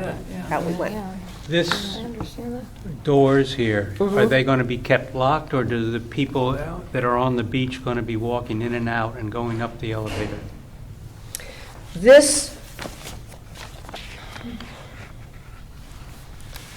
out we went. Yeah, This I understand that. doors here, Mm-hmm. are they going to be kept locked, or do the people that are on the beach going to be walking in and out and going up the elevator?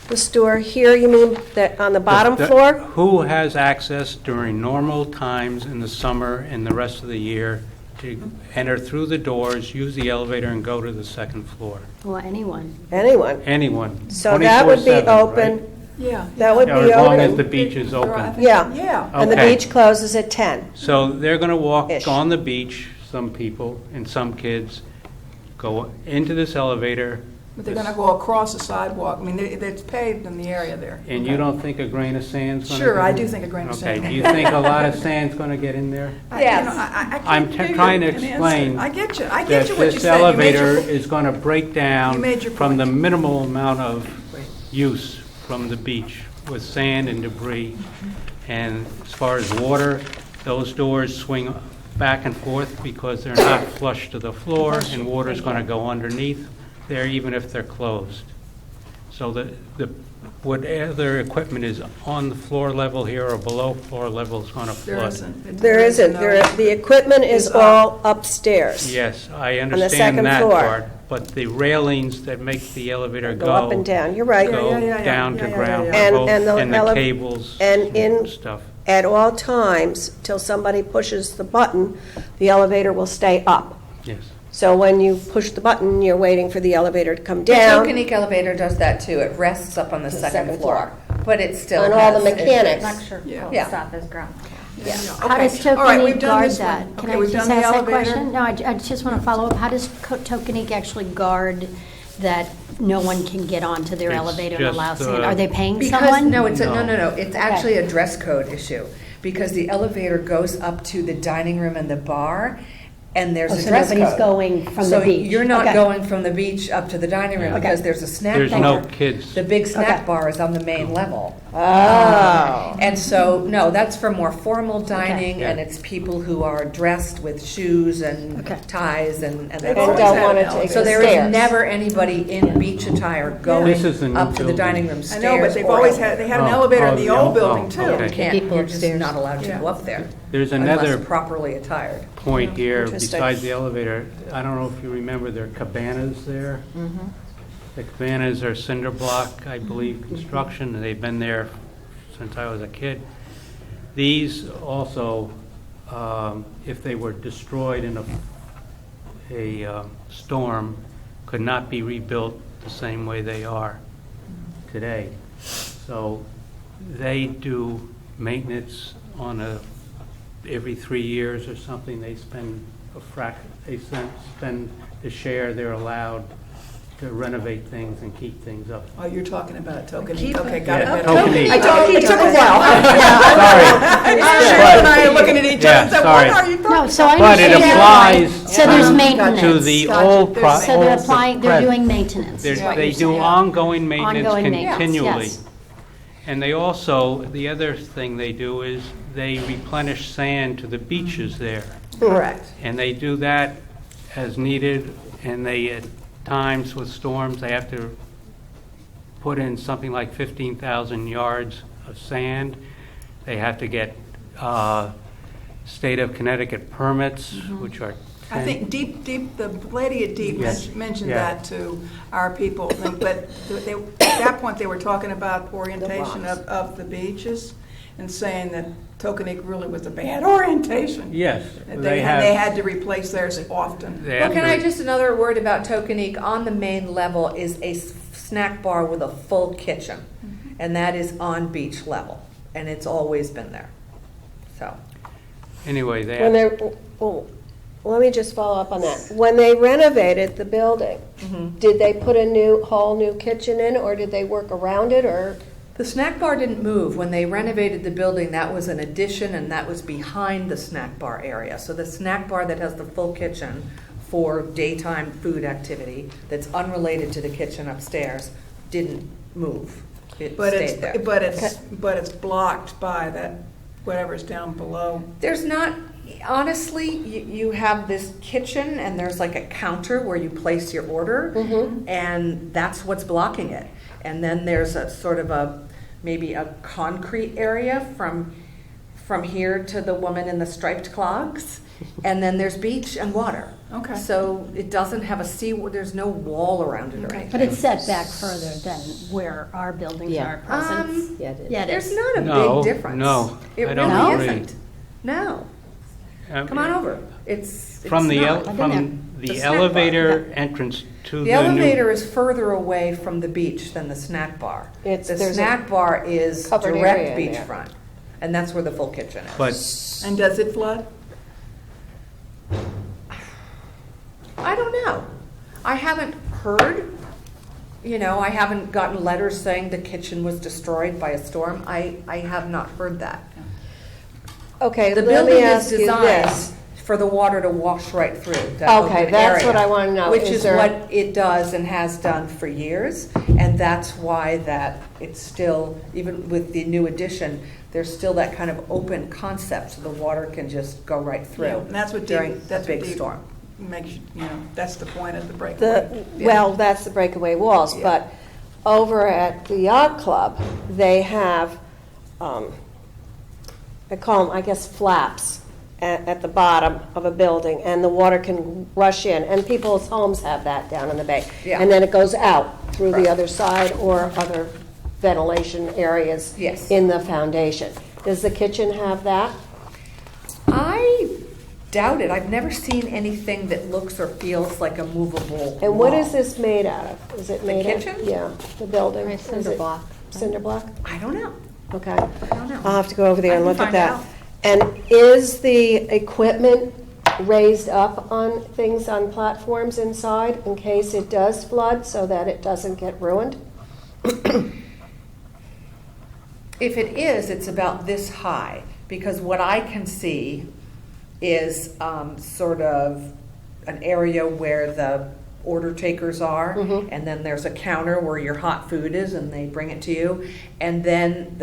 This door here, you mean that on the bottom The- floor? Who has access during normal times in the summer and the rest of the year to enter through the doors, use the elevator, and go to the second floor? Well, anyone. Anyone. Anyone? So that would be 24/7, open, right? Yeah. that would Or be as long as the open. beach is open? Yeah. Yeah. And the Okay. beach closes at 10. So they're going to walk Ish. on the beach, some people and some kids, go into this elevator, But they're gonna go across the sidewalk. I mean, it's paved in the area there. And you don't think a grain of sand's going to? Sure, I do think a grain of sand. Okay, do you think a lot of sand's going to get in there? I'm can't give you trying to an answer. explain I get you what That you this said. You made your elevator po- is going to break You down made your from the point. minimal amount of use from the beach with sand and debris. And as far as water, those doors swing back and forth because they're not flush to the floor, and water's going to go underneath there even if they're closed. So whatever equipment is on the floor level here or below floor level is going to There flood. isn't. There isn't. The equipment is It's up. all upstairs. Yes, I the understand second that floor. part, but the railings that make the elevator Go up and down. You're right. go Yeah. down to Yeah. ground And- level, and the and the ele- cables and in- stuff. At all times, till somebody pushes the button, the elevator will stay up. Yes. So when you push the button, you're waiting for the elevator to come The down. Tokenique elevator does that too. It rests up on the second floor, but it still And all the has mechanics. Electrical Yeah. stuff is ground. Yeah. How does Okay. All right, we've Tokenique done guard this one. that? Can Okay, I we've just done the ask that elevator. question? No, I just want to follow up. How does Tokenique actually guard that no one can get onto their It's elevator and just, allow sand? Are they paying Because, someone? no, it's No. no. It's actually a dress code issue, because the elevator goes up to the dining room and the bar, and there's Oh, a so dress nobody's code. going from the So beach. you're not Okay. going from the beach up to the dining room, Yeah. because there's a snack There's bar. no kids. The big snack Okay. bar is on the main level. Oh. And so, no, that's for more formal dining, Yeah. and it's people who are dressed with shoes and Okay. ties and They've that And always sort of don't had want an to take elevator. So the there is stairs. never anybody in beach attire going This is the new up to the building. dining room I stairs. know, but they've or always elevator. had, they had an Oh, elevator in oh, the yeah, old oh, building too. okay. You can't, People you're just upstairs. not allowed to Yeah. go up there. There's another Unless properly attired. point here Interesting. besides the elevator. I don't know if you remember, there are cabanas there. The cabanas are cinder block, I believe, construction, and they've been there since I was a kid. These also, if they were destroyed in a storm, could not be rebuilt the same way they are today. So they do maintenance on every 3 years or something. They spend spend the share they're allowed to renovate things and keep things up. Oh, you're talking about Tokenique. Keep Okay, it. got Yeah, it. Tokenique. It took a while. Sorry. Sharon and I are looking at each other Yeah, and said, sorry. what are you talking No, about? so I But it understand. applies So there's to maintenance. the Gotcha. old There's- So they're old applying, they're present. doing maintenance, is what They you're do saying. ongoing maintenance Ongoing maintenance, continually. yes. And they also, the other thing they do is they replenish sand to the beaches there. Correct. And they do that as needed, and they, at times with storms, they have to put in something like 15,000 yards of sand. They have to get state of Connecticut permits, which are I think the lady at Deep Yes. mentioned Yeah. that to our people, but at that point, they were talking about orientation blocks. of the beaches and saying that Tokenique really was a bad orientation. Yes, That they They have. had to replace theirs often. they Well, have can to- I just, another word about Tokenique, on the main level is a snack bar with a full kitchen, and that is on beach level, and it's always been there, so. Anyway, they When have, they're, well, let me just follow up on that. When they renovated the building, did they put a whole new kitchen in, or did they work around it, or? The snack bar didn't move. When they renovated the building, that was an addition, and that was behind the snack bar area. So the snack bar that has the full kitchen for daytime food activity, that's unrelated to the kitchen upstairs, didn't move. It But stayed there. but it's blocked by that, whatever's down below. There's not, honestly, you have this kitchen, and there's like a counter where you place your order, and that's what's blocking it. And then there's a sort of maybe a concrete area from here to the woman in the striped clogs, and then there's beach and water. Okay. So it doesn't have there's no wall around it or anything. But it's set back further than where our buildings Yeah. are at present. Yeah, it is. Yeah, it There's is. not a No, big difference. no, It I don't really agree. isn't. No. Come on over. It's From the, not. I've been from The the snack bar, elevator entrance to the The new. elevator is further away from the beach than the snack bar. The There's a snack bar is covered area direct in there. beachfront, and that's where the full kitchen is. But And does it flood? I don't know. I haven't heard I haven't gotten letters saying the kitchen was destroyed by a storm. I have not heard that. Okay, The let building me is ask you designed this. for the water to wash right through that Okay, open that's area, what I want to know. which Is is there- what it does and has done for years, and that's why that it's still, even with the new addition, there's still that kind of open concept, so the water can just go right through. Yeah, and that's what during that's big what storm. makes, that's the point of the breakaway. Well, that's the breakaway walls, Yeah. but over at the yacht club, they have, I call them, I guess, flaps at the bottom of a building, and the water can rush in, and people's homes have that down in the bay. Yeah. And then it goes out through the Right. other side or other ventilation areas Yes. in the foundation. Does the kitchen have that? I doubt it. I've never seen anything that looks or feels like a movable And what wall. is this made out of? Is it The made of? kitchen? Yeah, the building. Right, Is cinder it block. Cinder block? I don't know. Okay. I don't know. I'll have to go over there and I look can at find that. out. And is the equipment raised up on things on platforms inside in case it does flood so that it doesn't get ruined? If it is, it's about this high, because what I can see is sort of an area where the order takers are, Mhm. and then there's a counter where your hot food is, and they bring it to you, and then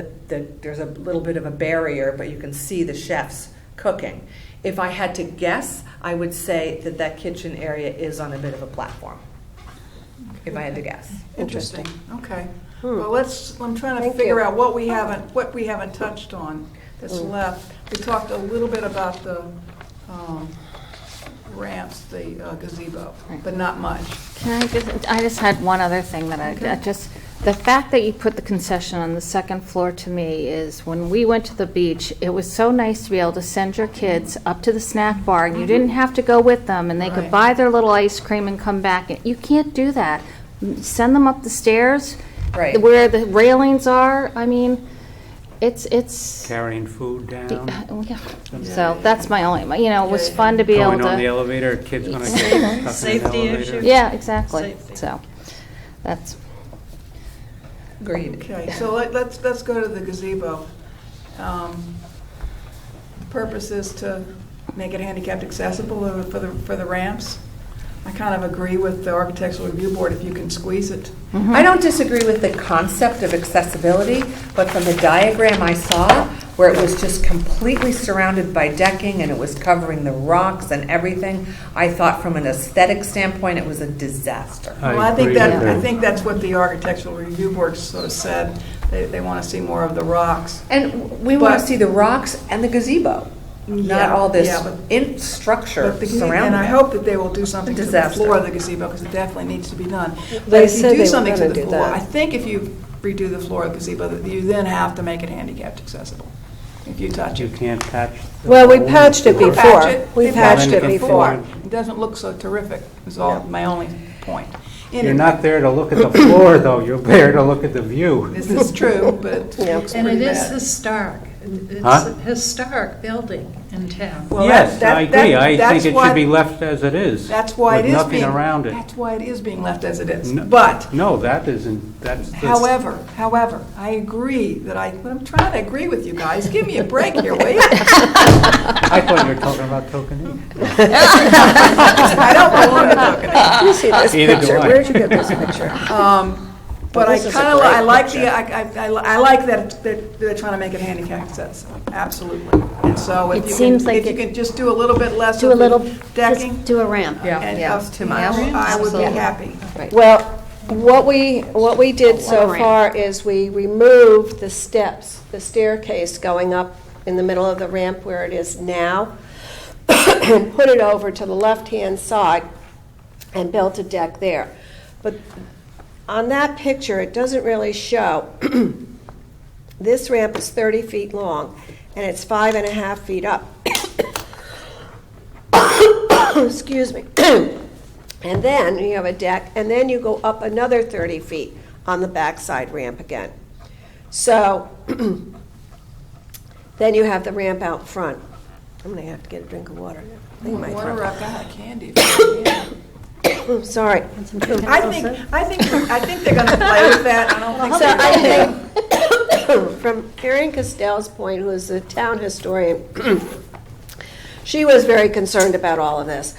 there's a little bit of a barrier, but you can see the chefs cooking. If I had to guess, I would say that that kitchen area is on a bit of a platform, if I had to guess. Interesting, okay. Hmm. Well, I'm trying to Thank figure you. out what we haven't touched on that's Hmm. left. We talked a little bit about the ramps, the gazebo, but not much. I just had one other thing that the fact that you put the concession on the second floor to me is, when we went to the beach, it was so nice to be able to send your kids up to the snack bar, and you didn't have to go with them, and they could Right. buy their little ice cream and come back. You can't do that. Send them up the stairs, Right. where the railings are. I mean, it's. Carrying food down, So that's my only, it was fun to be able going on the to. elevator, kids gonna get stuck in the Safety elevator. issue. Yeah, exactly. Safety. So, that's. Agreed. Okay, so let's go to the gazebo. The purpose is to make it handicapped accessible for the ramps. I kind of agree with the Architectural Review Board if you can squeeze it. I don't disagree with the concept of accessibility, but from the diagram I saw, where it was just completely surrounded by decking and it was covering the rocks and everything, I thought from an aesthetic standpoint, it was a disaster. Well, I think agree that, with I that. think that's what the Architectural Review Board sort of said. They want to see more of the rocks. And we want But- to see the rocks and the gazebo, Yeah, not all this yeah, but- structure But the, surrounding and I it. hope that they will do something to the Disaster. floor of the gazebo, because it definitely needs to be done. But They if you said they do were something to gonna the do floor, that. I think if you redo the floor of the gazebo, that you then have to make it handicapped accessible, if you touch You it. can't patch. the Well, we hole. patched it They before. patch it, We they patched it it before. It doesn't look so terrific, is all, my only point. You're not there to look at the floor, though, you're there to look at the view. This is true, but it Yeah. looks And pretty it is bad. historic. It's Huh? a historic building in town. Well, Yes, that- I agree, that- I that's think it why- should be left as it is. That's why it with is nothing being. around it. That's why it is being left as it is. No- But, No, that isn't, that's the... however, I agree but I'm trying to agree with you guys. Give me a break here, will you? I thought you were talking about tokening. I don't belong to Tokenie. You see this Either do picture? I. Where'd you get this picture? But I This is a kind of, great I like picture. I like that they're trying to make it handicap accessible, absolutely. And so It if you seems can, like if you it- can just do a little bit less Do a of little, the just decking, do a ramp. Yeah, and yeah, of- it's too much. I would be Absolutely. happy. Well, what we did so ramp. far is we removed the steps, the staircase going up in the middle of the ramp where it is now, and put it over to the left-hand side and built a deck there. But on that picture, it doesn't really show. This ramp is 30 feet long, and it's 5.5 feet up. Excuse me. And then you have a deck, and then you go up another 30 feet on the backside ramp again. So then you have the ramp out front. I'm going to have to get a drink of water now. I think my Water throat- up, I had candy. if you want candy. Sorry. I think they're going to play with that. I don't think So they're I think, from Erin Costello's point, who is the town historian, she was very concerned about all of this.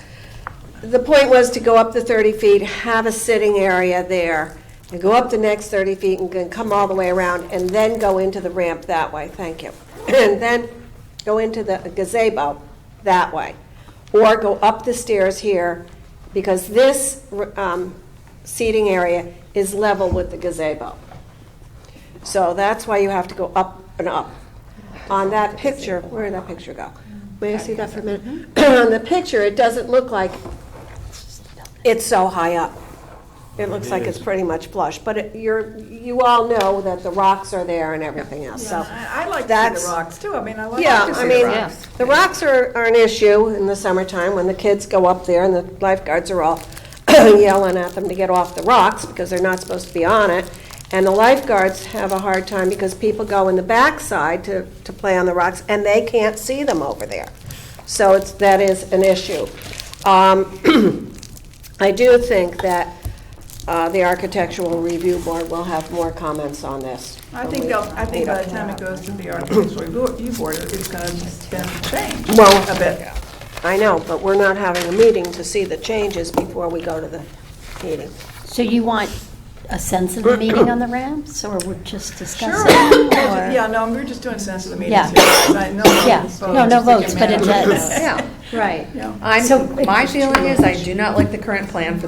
The point was to go up the 30 feet, have a sitting area there, and go up the next 30 feet and then come all the way around, and then go into the ramp that way, thank you. And then go into the gazebo that way. Or go up the stairs here, because this seating area is level with the gazebo. So that's why you have to go up and up. On that picture, where did that picture go? May I see that for a minute? On the picture, it doesn't look like it's so high up. It looks like it's pretty much flush, but you all know that the rocks are there and everything else, so. I like to see that's- the rocks, too. I mean, I like Yeah, to see I the mean, rocks. the rocks are an issue in the summertime when the kids go up there and the lifeguards are all yelling at them to get off the rocks because they're not supposed to be on it. And the lifeguards have a hard time because people go in the backside to play on the rocks and they can't see them over there. So that is an issue. I do think that the Architectural Review Board will have more comments on this. I think by the time it goes to the Architectural Review Board, it's going to change Well, a bit. I know, but we're not having a meeting to see the changes before we go to the meeting. So you want a sensitive meeting on the ramps, or we're just discussing? Sure. or- Yeah, no, we're just doing sensitive Yeah. meetings here. I know Yeah, votes, no just votes, but it unanimous. does. Yeah. Right. So My feeling is I do not like the current plan for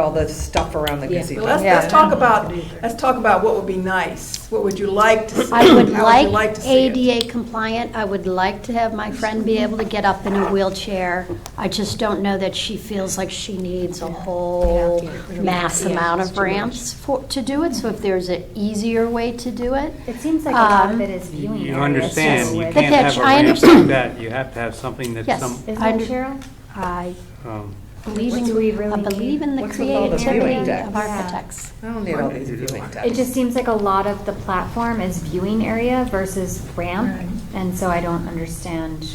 all the stuff around the gazebo. Well, let's talk about what would be nice. What would you like to see? I would How you like to see it? ADA compliant. I would like to have my friend be able to get up in a wheelchair. I just don't know that she feels like she needs a whole mass amount of ramps to do it. So if there's an easier way to do it. It seems like a lot of it is viewing You areas, understand, so you with- can't have a I ramp understand. like that. You have to have something that's Yes. some, Is I that under- Cheryl? I um, believe Do we really I believe in the What's with all the creativity viewing decks? of architects. I don't need all these viewing decks. It just seems like a lot of the platform is viewing area versus ramp, and so I don't understand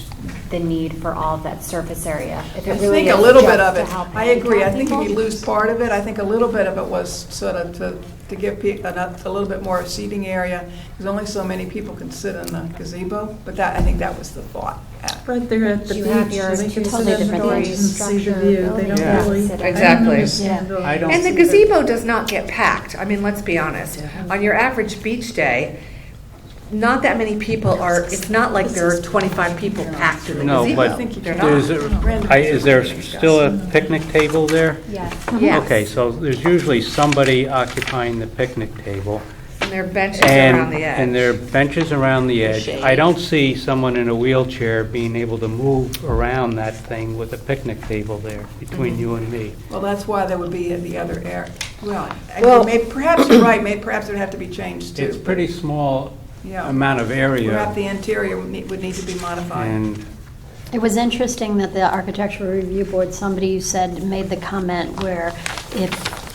the need for all of that surface area. If I it really think a is little bit just of to it, help I agree, I handicap think if you people. lose part of it, I think a little bit of it was sort of to give people a little bit more seating area, because only so many people can sit in the gazebo, but I think that was the thought. Right there at the You have beach, your they can totally sit in the different doors things. and see the Structure, view. They building, don't Yeah. really. Exactly. I don't understand all I don't- And the gazebo does not get packed. I mean, let's be honest. On your average beach day, not that many people are, it's not like there are 25 people packed in the no, gazebo. but They're there's, not. is there still a picnic table there? Yes. Yes. Okay, so there's usually somebody occupying the picnic table. And there are benches around the edge. And there are benches around the edge. I don't see someone in a wheelchair being able to move around that thing with a picnic table there between you and me. Well, that's why there would be in the other area. Well, Well- perhaps you're right, perhaps it would have to be changed too. It's pretty small Yeah. amount of Perhaps area, the interior would need to be modified. and It was interesting that the Architectural Review Board, somebody you said made the comment where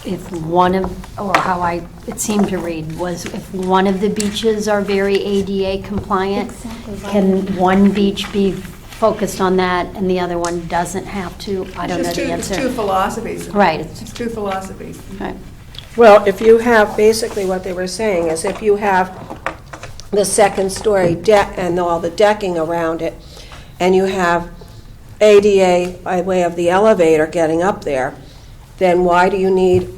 if one of, or how it seemed to read, was if one of the beaches are very ADA compliant, Exactly. can one beach be focused on that and the other one doesn't have to? I don't know It's the just two answer. philosophies. Right. It's two philosophies. Right. Well, if you have, basically what they were saying is if you have the second story deck and all the decking around it, and you have ADA by way of the elevator getting up there, then why do you need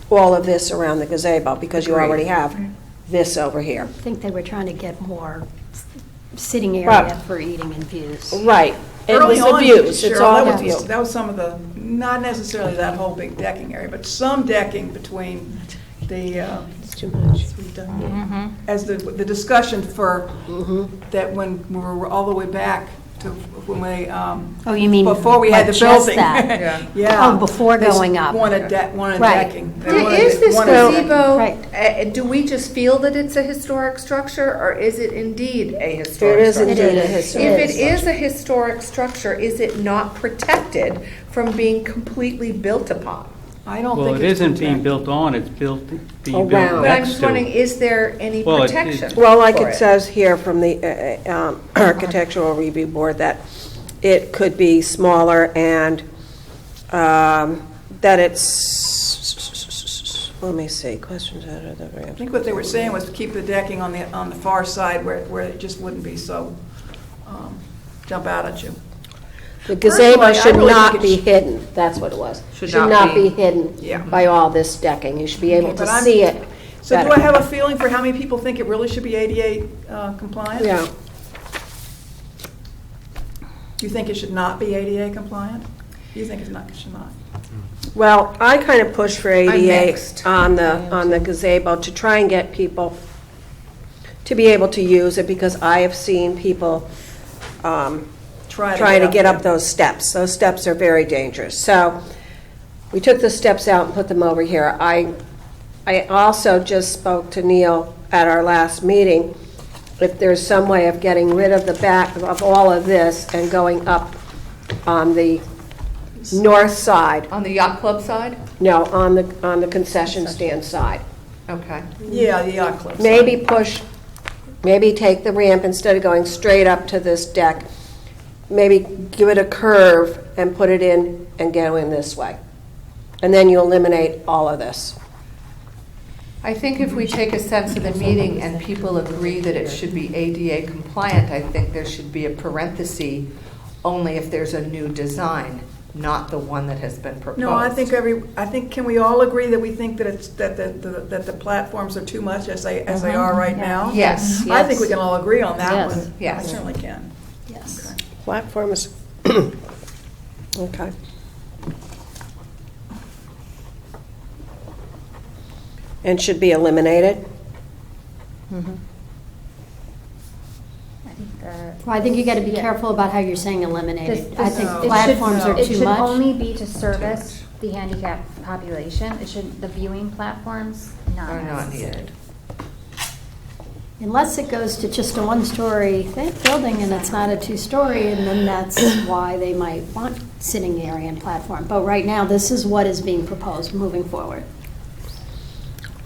all of this around the gazebo? Because you already have this over here. I think they were trying to get more sitting Right. area for eating and views. Right. It was Early the on, views, it's Cheryl, all that the was- view. That was some of the, not necessarily that whole big decking area, but some decking between the, It's too much. as the discussion for, Mm-hmm. that when we were all the way back to when we, Oh, you mean before we had the like just building. that? Yeah. Yeah. Oh, before They going up. wanted Right. decking. They wanted Is this wanted decking. gazebo, Right. do we just feel that it's a historic structure, or is it indeed a historic It is structure? indeed a is. historic If it structure. is a historic structure, is it not protected from being completely built upon? I don't well, think it it's isn't being protected. built on, it's being Around. built But I'm next just wondering, to. is there any Well, it- protection? Well, like for it says here from the Architectural Review Board, that it could be smaller and that it's, let me see, questions out of the I ramp. think what they were saying was to keep the decking on the far side where it just wouldn't be so, jump out at you. The Personally, gazebo I should really not think be it hidden, that's what it was. Should Should not not be. be hidden Yeah. by all this decking. You should be able Okay, to but I'm- see it So do I better. have a feeling for how many people think it really should be ADA compliant? Yeah. Do you think it should not be ADA compliant? You think it should not? Well, I kind of push for ADA mixed. on the gazebo to try and get people to be able to use it, because I have seen people trying to get up there. those steps. Those steps are very dangerous. So we took the steps out and put them over here. I also just spoke to Neil at our last meeting, if there's some way of getting rid of the back of all of this and going up on the north side. On the yacht club side? No, on the concession stand side. Okay. Yeah, the yacht club. Maybe maybe take the ramp instead of going straight up to this deck. Maybe give it a curve and put it in and go in this way. And then you eliminate all of this. I think if we take a sense of the meeting and people agree that it should be ADA compliant, I think there should be a parenthesis only if there's a new design, not the one that has been proposed. No, I think can we all agree that we think that it's, that the platforms are too much as they are right now? Yes. I think we can all agree on that Yes. one. Yes. I certainly can. Yes. Okay. Platforms, okay. And should be eliminated? I think that. Well, I think you got to be Yeah. careful about how you're saying eliminated. This- I this- think it should- platforms are It too should much. only be to service the handicapped population. It should, the viewing platforms, not Are not necessary. needed. Unless it goes to just a one-story building and it's not a two-story, and then that's why they might want sitting area and platform. But right now, this is what is being proposed moving forward.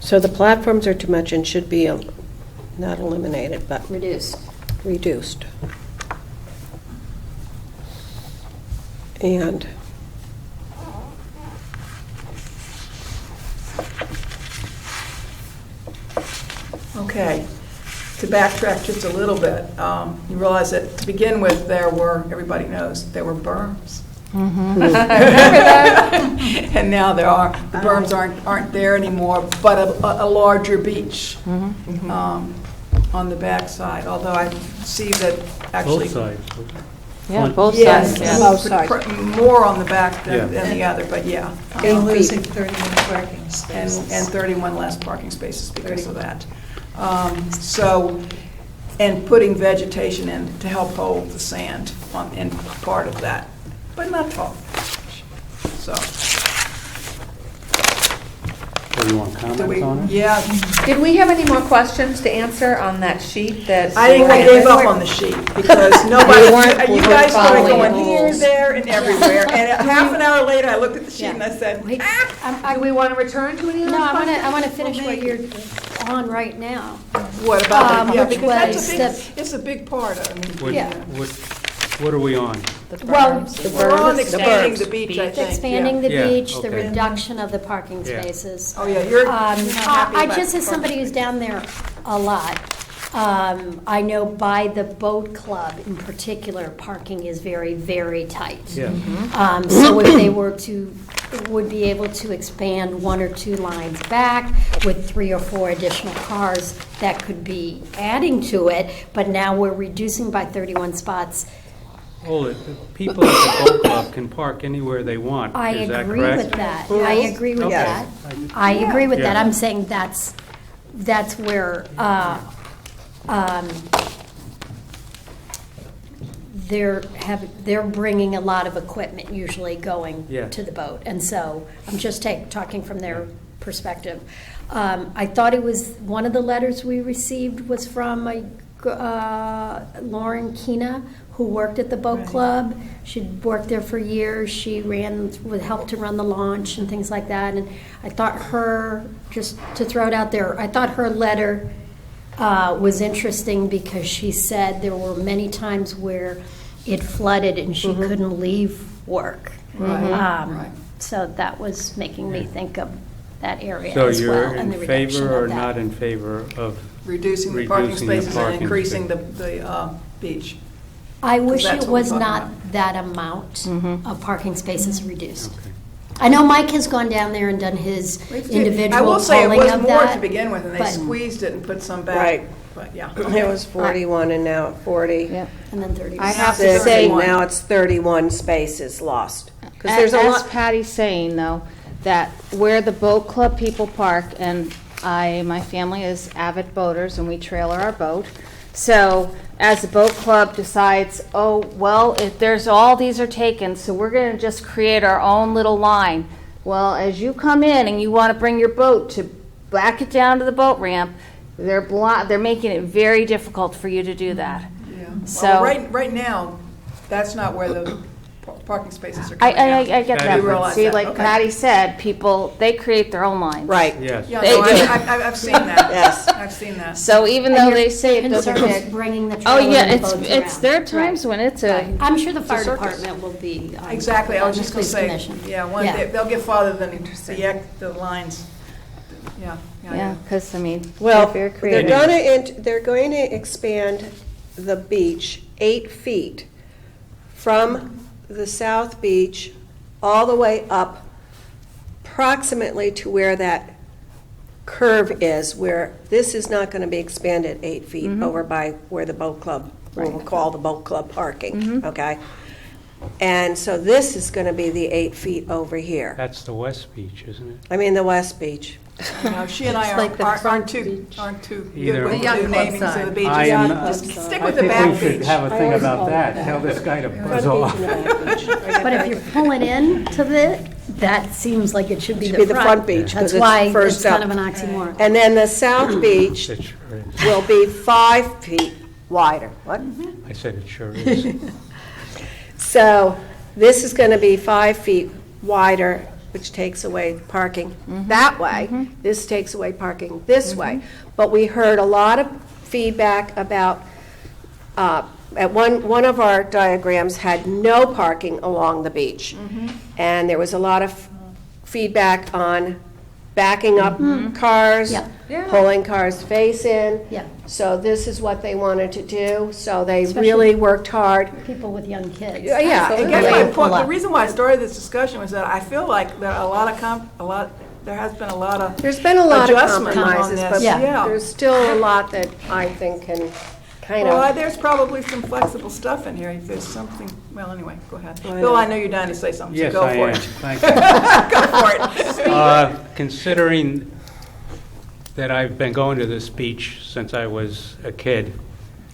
So the platforms are too much and should be not eliminated, but Reduced. reduced. And Okay, to backtrack just a little bit, you realize that to begin with, everybody knows, there were berms. And now the berms aren't there anymore, but a larger beach on the backside, although I see that actually. Both sides. Yeah, Front- both Yes, sides, yeah. Both sides. more on the back Yeah. than the other, but yeah. And losing 31 parking And spaces. 31 less parking spaces because of that. And putting vegetation in to help hold the sand in part of that, but not tall. So, So you want do comments we, on it? yeah, Did we have any more questions to answer on that sheet that? I think I gave up on the sheet because nobody, you guys started following going the here, rules. there, and everywhere. And half an hour later, I looked at the sheet and I said, Wait, Do we want to return to any of No, those I questions? want to finish what you're on right now. what about that? Yeah, which because that's was a big, it's a big part of it. What- Yeah. What are we on? Well, We're on The expanding berms. the beach, I think. expanding the Yeah, beach, the okay. reduction of the parking Yeah. spaces. Oh, yeah, you're not happy I about just, as the somebody parking who's down there a lot, I know by the boat club in particular, parking is very, very tight. Yeah. So if they would be able to expand one or two lines back with 3 or 4 additional cars, that could be adding to it, but now we're reducing by 31 spots. Oh, the people at the boat club can park anywhere they want. I Is that agree correct? with that. I agree with Okay. that. I agree with that. Yeah. I'm saying that's where they're bringing a lot of equipment usually going Yeah. to the boat. And so I'm just talking from their perspective. I thought it was, one of the letters we received was from Lauren Kina, who worked at the boat club. She'd worked there for years. She helped to run the launch and things like that. And I thought just to throw it out there, I thought her letter was interesting because she said there were many times where it flooded and she couldn't leave work. Right. So that was making me think of that area So as well. you're and the in reduction favor or of that. not in favor of Reducing the parking reducing the spaces and parking increasing space. the beach. I wish that's it what we're was talking not about. that amount of parking spaces reduced. Okay. I know Mike has gone down there and done his individual I will say it polling was of more that. to begin with, and they but- squeezed it and put some back. Right. But, yeah. It was 41 and now at 40. Yep. And then 30. I have to Six, say, and now it's 31 spaces lost. Because there's a as lot, Patty's saying, though, that where the boat club people park, and my family is avid boaters, and we trailer our boat. So as the boat club decides, oh, well, if there's all these are taken, so we're going to just create our own little line. Well, as you come in and you want to bring your boat to back it down to the boat ramp, they're making it very difficult for you to do that. Yeah. So- Well, right now, that's not where the parking spaces are coming out. I get Patty, that, you but realize see, that, like okay. Patty said, people, they create their own lines. right, Yes. Yeah, They no, do. I've seen that. Yes. I've seen that. So even And though your they say it doesn't concern is get. bringing the Oh, trailer yeah, and it's boats there are around. times when it's a. Right. I'm sure the it's a fire circus. department will be. Exactly, I was on just the going to police say, commission. yeah, they'll get farther than the lines. Yeah, Yeah, because, I mean, well, they're very they're creative. going to expand the beach 8 feet from the south beach all the way up approximately to where that curve is, where this is not going to be expanded 8 feet over by where the boat club, we'll call the boat club parking, okay? And so this is going to be the 8 feet over here. That's the West Beach, isn't it? I mean, the West Beach. No, she and I It's like the aren't front too beach. good Either with way. the The new yacht club namings of side. the beaches. I am not- Just stick I with the think back we should beach. have a thing about that. Tell this guy to buzz off. But if you're pulling in to that seems like it should be Should the be the front. front beach, 'cause That's it's why first it's kind up. of an oxymoron. And then the south beach It sure is. will be 5 feet wider. What? I said it sure is. So this is going to be 5 feet wider, which takes away parking that way. This takes away parking this way. But we heard a lot of feedback about, at one of our diagrams had no parking along the beach. And there was a lot of feedback on backing up cars, Yep. Yeah. pulling cars face in. Yep. So this is what they wanted to do. So they Especially- really worked hard. People with young kids. Yeah, I absolutely. guess Yeah. my Pull point, the up. reason why I started this discussion was that I feel like there are there has been a lot of There's been a lot of adjustment on compromises, this. but Yeah. there's still a lot that I think can kind Well, of, there's probably some flexible stuff in here, if there's something, well, anyway, go ahead. Go ahead. Bill, I know you're dying to say something, so Yes, go I for am. it. Thank you. Go for it. Considering that I've been going to this beach since I was a kid,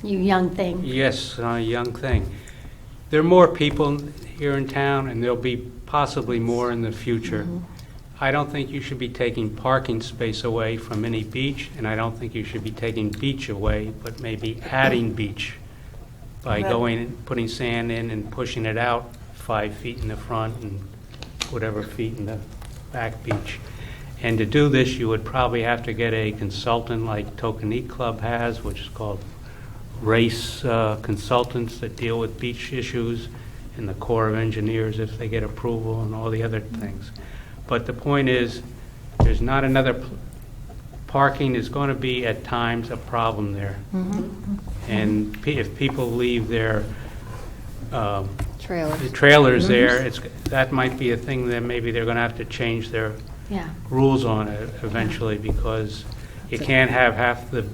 You young thing. yes, a young thing, there are more people here in town, and there'll be possibly more in the future. I don't think you should be taking parking space away from any beach, and I don't think you should be taking beach away, but maybe adding beach by going and putting sand in and pushing it out 5 feet in the front and whatever feet in the back beach. And to do this, you would probably have to get a consultant like Tokenique Club has, which is called race consultants that deal with beach issues, and the Corps of Engineers if they get approval, and all the other things. But the point is, there's not another, parking is going to be at times a problem there. And if people leave their Trailers. trailers there, that might be a thing that maybe they're going to have to change their Yeah. rules on it eventually, because you can't have half the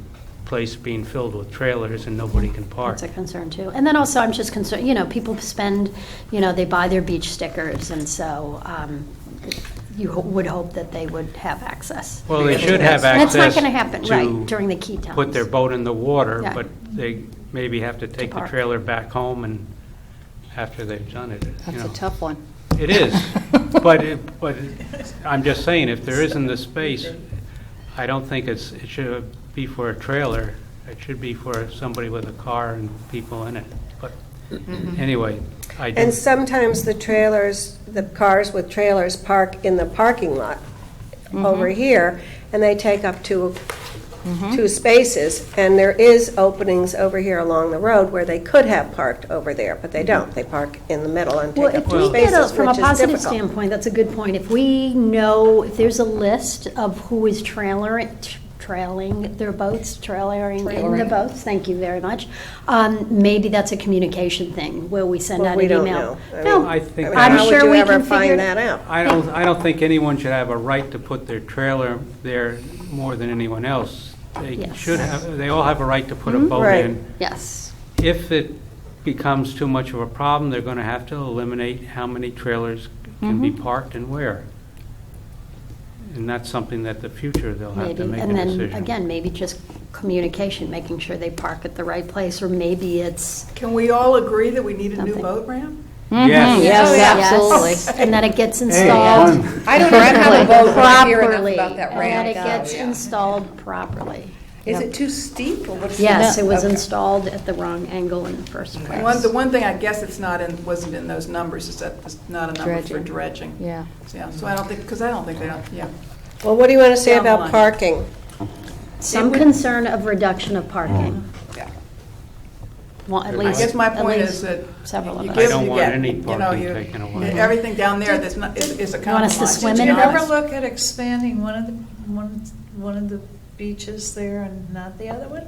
place being filled with trailers and nobody can park. That's a concern too. And then also, I'm just concerned, people spend, they buy their beach stickers, and so you would hope that they would have access. Well, they should have And it's access not going to happen, to right, during the key times. put their boat in the water, Yeah. but they maybe have to take the park. trailer back home and after they've done it. That's a tough one. It is, but I'm just saying, if there isn't the space, I don't think it should be for a trailer. It should be for somebody with a car and people in it. But anyway, I do. and sometimes the cars with trailers park in the parking lot over here, and they take up to 2 spaces, and there is openings over here along the road where they could have parked over there, but they don't. They park in the middle and Well, take up if 2 we get spaces, from a which is positive difficult. standpoint, that's a good point. If we know, if there's a list of who is trailing their boats, trailering in the boats, thank you very much, maybe that's a communication thing, where we send Well, out we an don't email. know. No, I think I'm how sure would we you ever can figure- find that out? I don't think anyone should have a right to put their trailer there more than anyone else. They Yes. should have, they all have a right to put a boat Right. in. Yes. If it becomes too much of a problem, they're going to have to eliminate how many trailers can be parked and where. And that's something that the future they'll have Maybe, to make a and then, decision. again, maybe just communication, making sure they park at the right place, or maybe it's. Can we all agree that we need a new Something. boat ramp? Yes. Yes, absolutely. And that it gets installed I don't even have a boat, but I hear enough properly, about that and that it ramp. gets installed properly. Is it too steep, or what is it? Yes, it was Okay. installed at the wrong angle in the first The place. one thing I guess it's not in, wasn't in those numbers, is that it's not a number for Dredging. dredging. Yeah. Yeah, so I don't think, because I don't think they don't, yeah. Well, what do you want to say Down the about line. parking? Some concern of reduction of parking. Yeah. Well, at I least. guess my at point least is that several of you us. give, I don't you want get. any You know, parking you- taken away. Everything down there that's not, is a You want us to compromise. swim to in be Did you ever honest. look at expanding one of the beaches there and not the other one?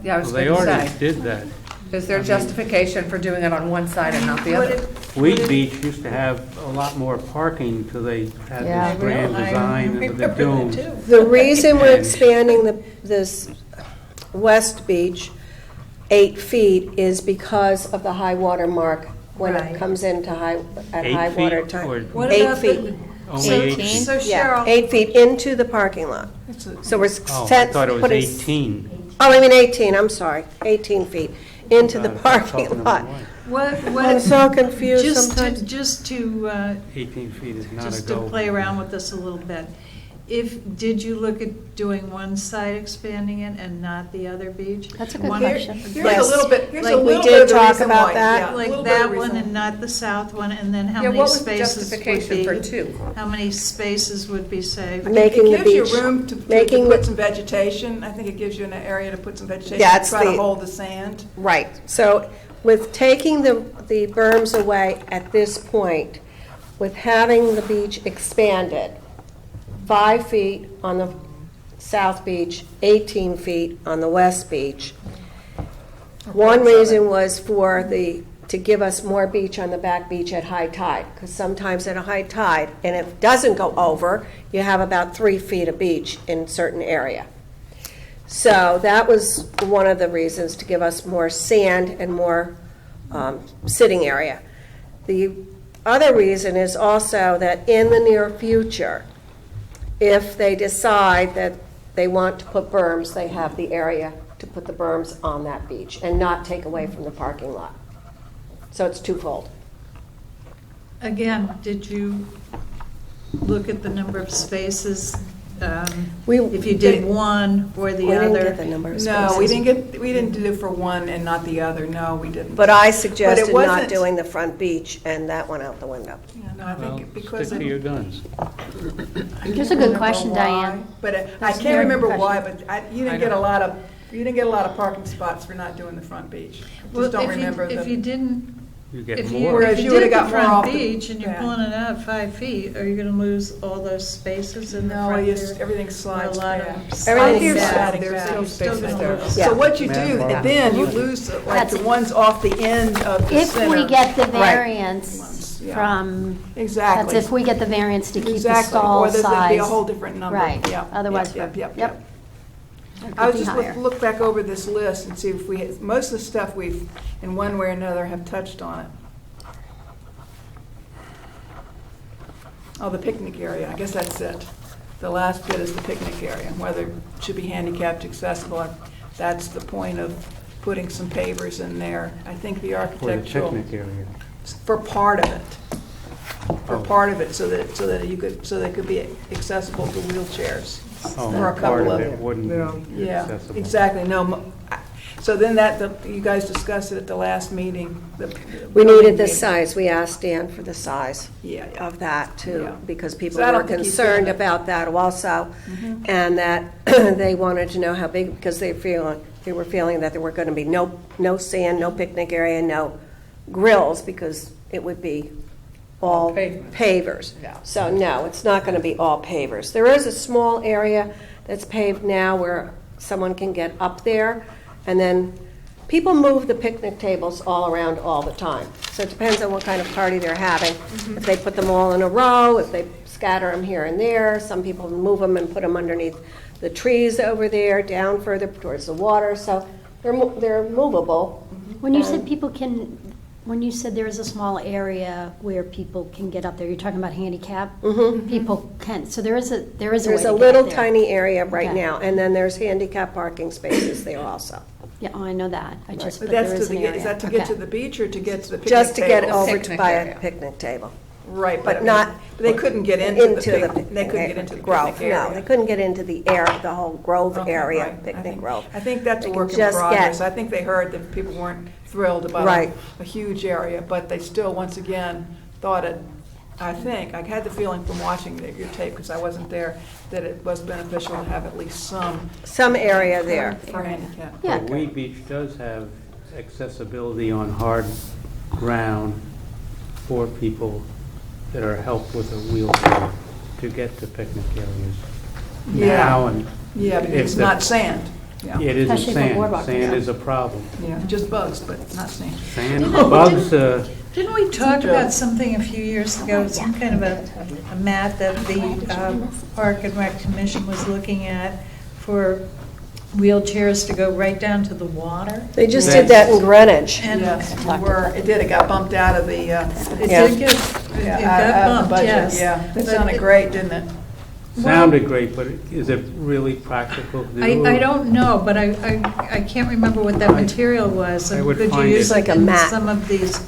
Yeah, I was Well, they going to already say. did that. Is there justification for doing it on one side and not the other? Weed Beach used to have a lot more parking until they had Yeah. this grand design with the dome. The reason we're expanding this West Beach 8 feet is because of the high water mark when Right. it comes into high, at 8 high water feet time. or What 8 about the- feet. only 8 feet? So Yeah, Cheryl, 8 feet into the parking lot. So we're Oh, I set, thought it was putting. 18. Oh, I mean 18, I'm sorry, 18 feet into the I was parking talking lot. about I'm so confused just sometimes. to, just to, 18 feet is not a just to go. play around with this a little bit. Did you look at doing one side expanding it and not the other beach? That's a good One- question. Here's Yes. a little bit, here's Like a we little did bit of the talk reason about why, that. yeah, a Like little bit of that the one reason. and not the south one, and then how Yeah, many what was the spaces would justification for be? 2? How many spaces would be saved? Making the It gives beach. you room to making put the- some vegetation. I think it gives you an area to put some vegetation. Yeah, to it's try to the- hold the sand. Right, so with taking the berms away at this point, with having the beach expanded, 5 feet on the south beach, 18 feet on the west beach. One reason was to give us more beach on the back beach at high tide, because sometimes at a high tide, and if it doesn't go over, you have about 3 feet of beach in a certain area. So that was one of the reasons, to give us more sand and more sitting area. The other reason is also that in the near future, if they decide that they want to put berms, they have the area to put the berms on that beach and not take away from the parking lot. So it's twofold. Again, did you look at the number of spaces? We- If you did one or the We didn't other? get the number of No, spaces. we didn't do it for one and not the other. No, we didn't. But I suggested not wasn't- doing the front beach, and that went out the window. Yeah, no, I Well, think because stick to your guns. Here's a good question, Diane. But I That's a can't very remember good why, question. but you didn't get a lot of parking spots for not doing the front beach. Well, Just don't if you- remember If you the, didn't, You get if more. Whereas you you would've did the got more off front the- beach and you're yeah. pulling it out 5 feet, are you gonna lose all those spaces in the no, front just there? everything slides A lot back. of Everything sliding slides back. There's You're no still spaces gonna there. lose. Yeah. So what you do, Yeah. then you lose like the ones off the end of the If center. we get the Right. variance Yeah. from, that's Exactly. if we get the variance to keep the Exactly. stall Or there'd be a size. whole different number. Right. Yep, Otherwise, yep, yep, yep. It I could was be just higher. look back over this list and see if most of the stuff we've, in one way or another, have touched on it. Oh, the picnic area, I guess that's it. The last bit is the picnic area, whether it should be handicapped accessible. That's the point of putting some pavers in there. I think the For the architectural, picnic area. for part of it. For Oh. part of it, so that they could be accessible to wheelchairs. Oh, For a part couple of of it wouldn't be Yeah, accessible. exactly, no, So then you guys discussed it at the last meeting. We needed the size. We asked Dan for the size Yeah, yeah. of that too, Yeah. because people So I don't were think he's concerned doing it. about that also. And that they wanted to know how big, because they were feeling that there were going to be no sand, no picnic area, no grills, because it would be all pavers. Yeah. So no, it's not going to be all pavers. There is a small area that's paved now where someone can get up there, and then people move the picnic tables all around all the time. So it depends on what kind of party they're having. If they put them all in a row, if they scatter them here and there, some people move them and put them underneath the trees over there, down further towards the water, so they're movable. When you said people can, when you said there is a small area where people can get up there, you're talking about handicap? People can, so there is a way to There's get a up little there. tiny area right Okay. now, and then there's handicap parking spaces there also. Yeah, oh, I know that. I just, But but there that's is to an get, age. is that to get to the beach or to get to the picnic Just to get table? over to picnic buy area. a picnic table. Right, but but not but they couldn't get into the picnic, they couldn't get into the grove. picnic area. No, they couldn't get into the whole grove Okay, area, right. picnic grove. I think that's a They work can in just progress. get- I think they heard that people weren't thrilled about Right. a huge area, but they still, once again, thought it, I had the feeling from watching your tape, because I wasn't there, that it was beneficial to have at least Some area there. for handicap. Yeah. But Wee Beach does have accessibility on hard ground for people that are helped with a wheelchair to get to picnic areas. Yeah. Now, and Yeah, because if it's the- not sand. Yeah, it isn't Especially for sand. boardwalk, Sand yeah. is a problem. yeah, just bugs, but not sand. Sand, bugs, Didn't we talk Joe. about something a few years ago, some kind of a map that the Park and Rec Commission was looking at for wheelchairs to go right down to the water? They just did that in Greenwich. And Yes, it got bumped out of the, it Yeah. did get, it yeah, got out of the bumped, budget, yes. yeah. That But sounded it- great, didn't it? sounded great, but is it really practical to do? I don't know, but I can't remember what that material was. I would Could you find use it- Like a in map. some of these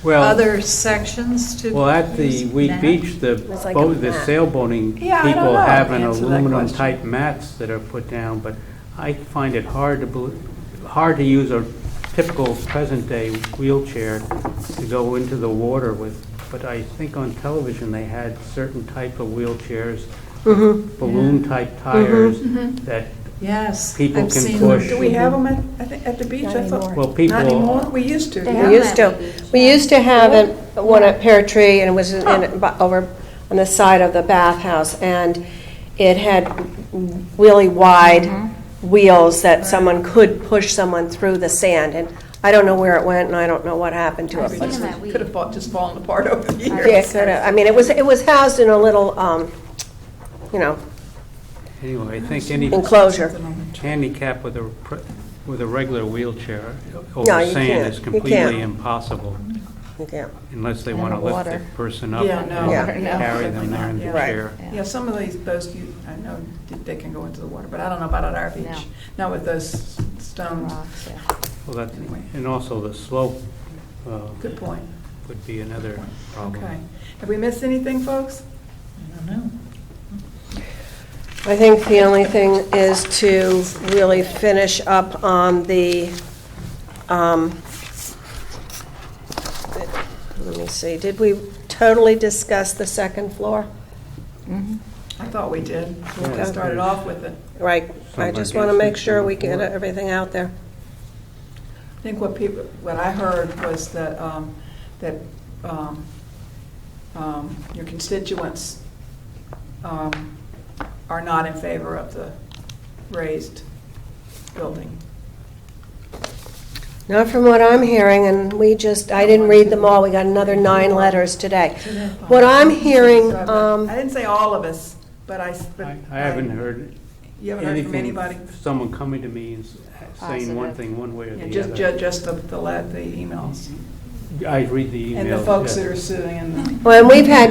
Well, other sections to? well, at the use Wheat that? Beach, the It's like a the mat. sailboating Yeah, I don't people know have the an answer to that aluminum question. type mats that are put down, but I find it hard to use a typical present day wheelchair to go into the water with. But I think on television they had certain type of wheelchairs, balloon type tires that Yes. people I've can seen push. them. Do we have them at the beach? Not I thought- anymore. Well, people. Not anymore? We used to. They yeah. We used to. We used to have one at Pear Tree, and it was over on the side of the bathhouse, and it had really wide wheels that someone could push someone through the sand, and I don't know where it went, and I don't know what happened to I've it. seen but- them at Wheat. Could have just fallen apart over the Yeah, years. it could have. I mean, it was housed in a little, Anyway, I think any enclosure. handicap with a regular wheelchair No, over you sand can't. is You completely can't. impossible Yeah. unless they And want to the lift water. the person up Yeah, and no. Yeah. carry them there in the Yeah. Right. chair. Yeah, some of those, I know they can go into the water, but I don't know about at our beach. Not with those stones. Rocks, yeah. Well, that's, Anyway. and also the slope Good point. would be another problem. Okay. Have we missed anything, folks? I don't know. I think the only thing is to really finish up on the, let me see, did we totally discuss the second floor? I thought we did. Yeah. We started off with it. Right, I Someone just want to gets make it sure from we the get floor. everything out there. I think what I heard was that, your constituents are not in favor of the raised building. Not from what I'm hearing, and I didn't read them all, we got another 9 letters today. What I'm hearing, I didn't say all of us, but I haven't heard You haven't heard from anything, anybody? someone coming to me and saying one Positive. thing one way or Yeah, the just, other. just the emails. I read the emails. And the folks yes. that are suing and the. well, and we've had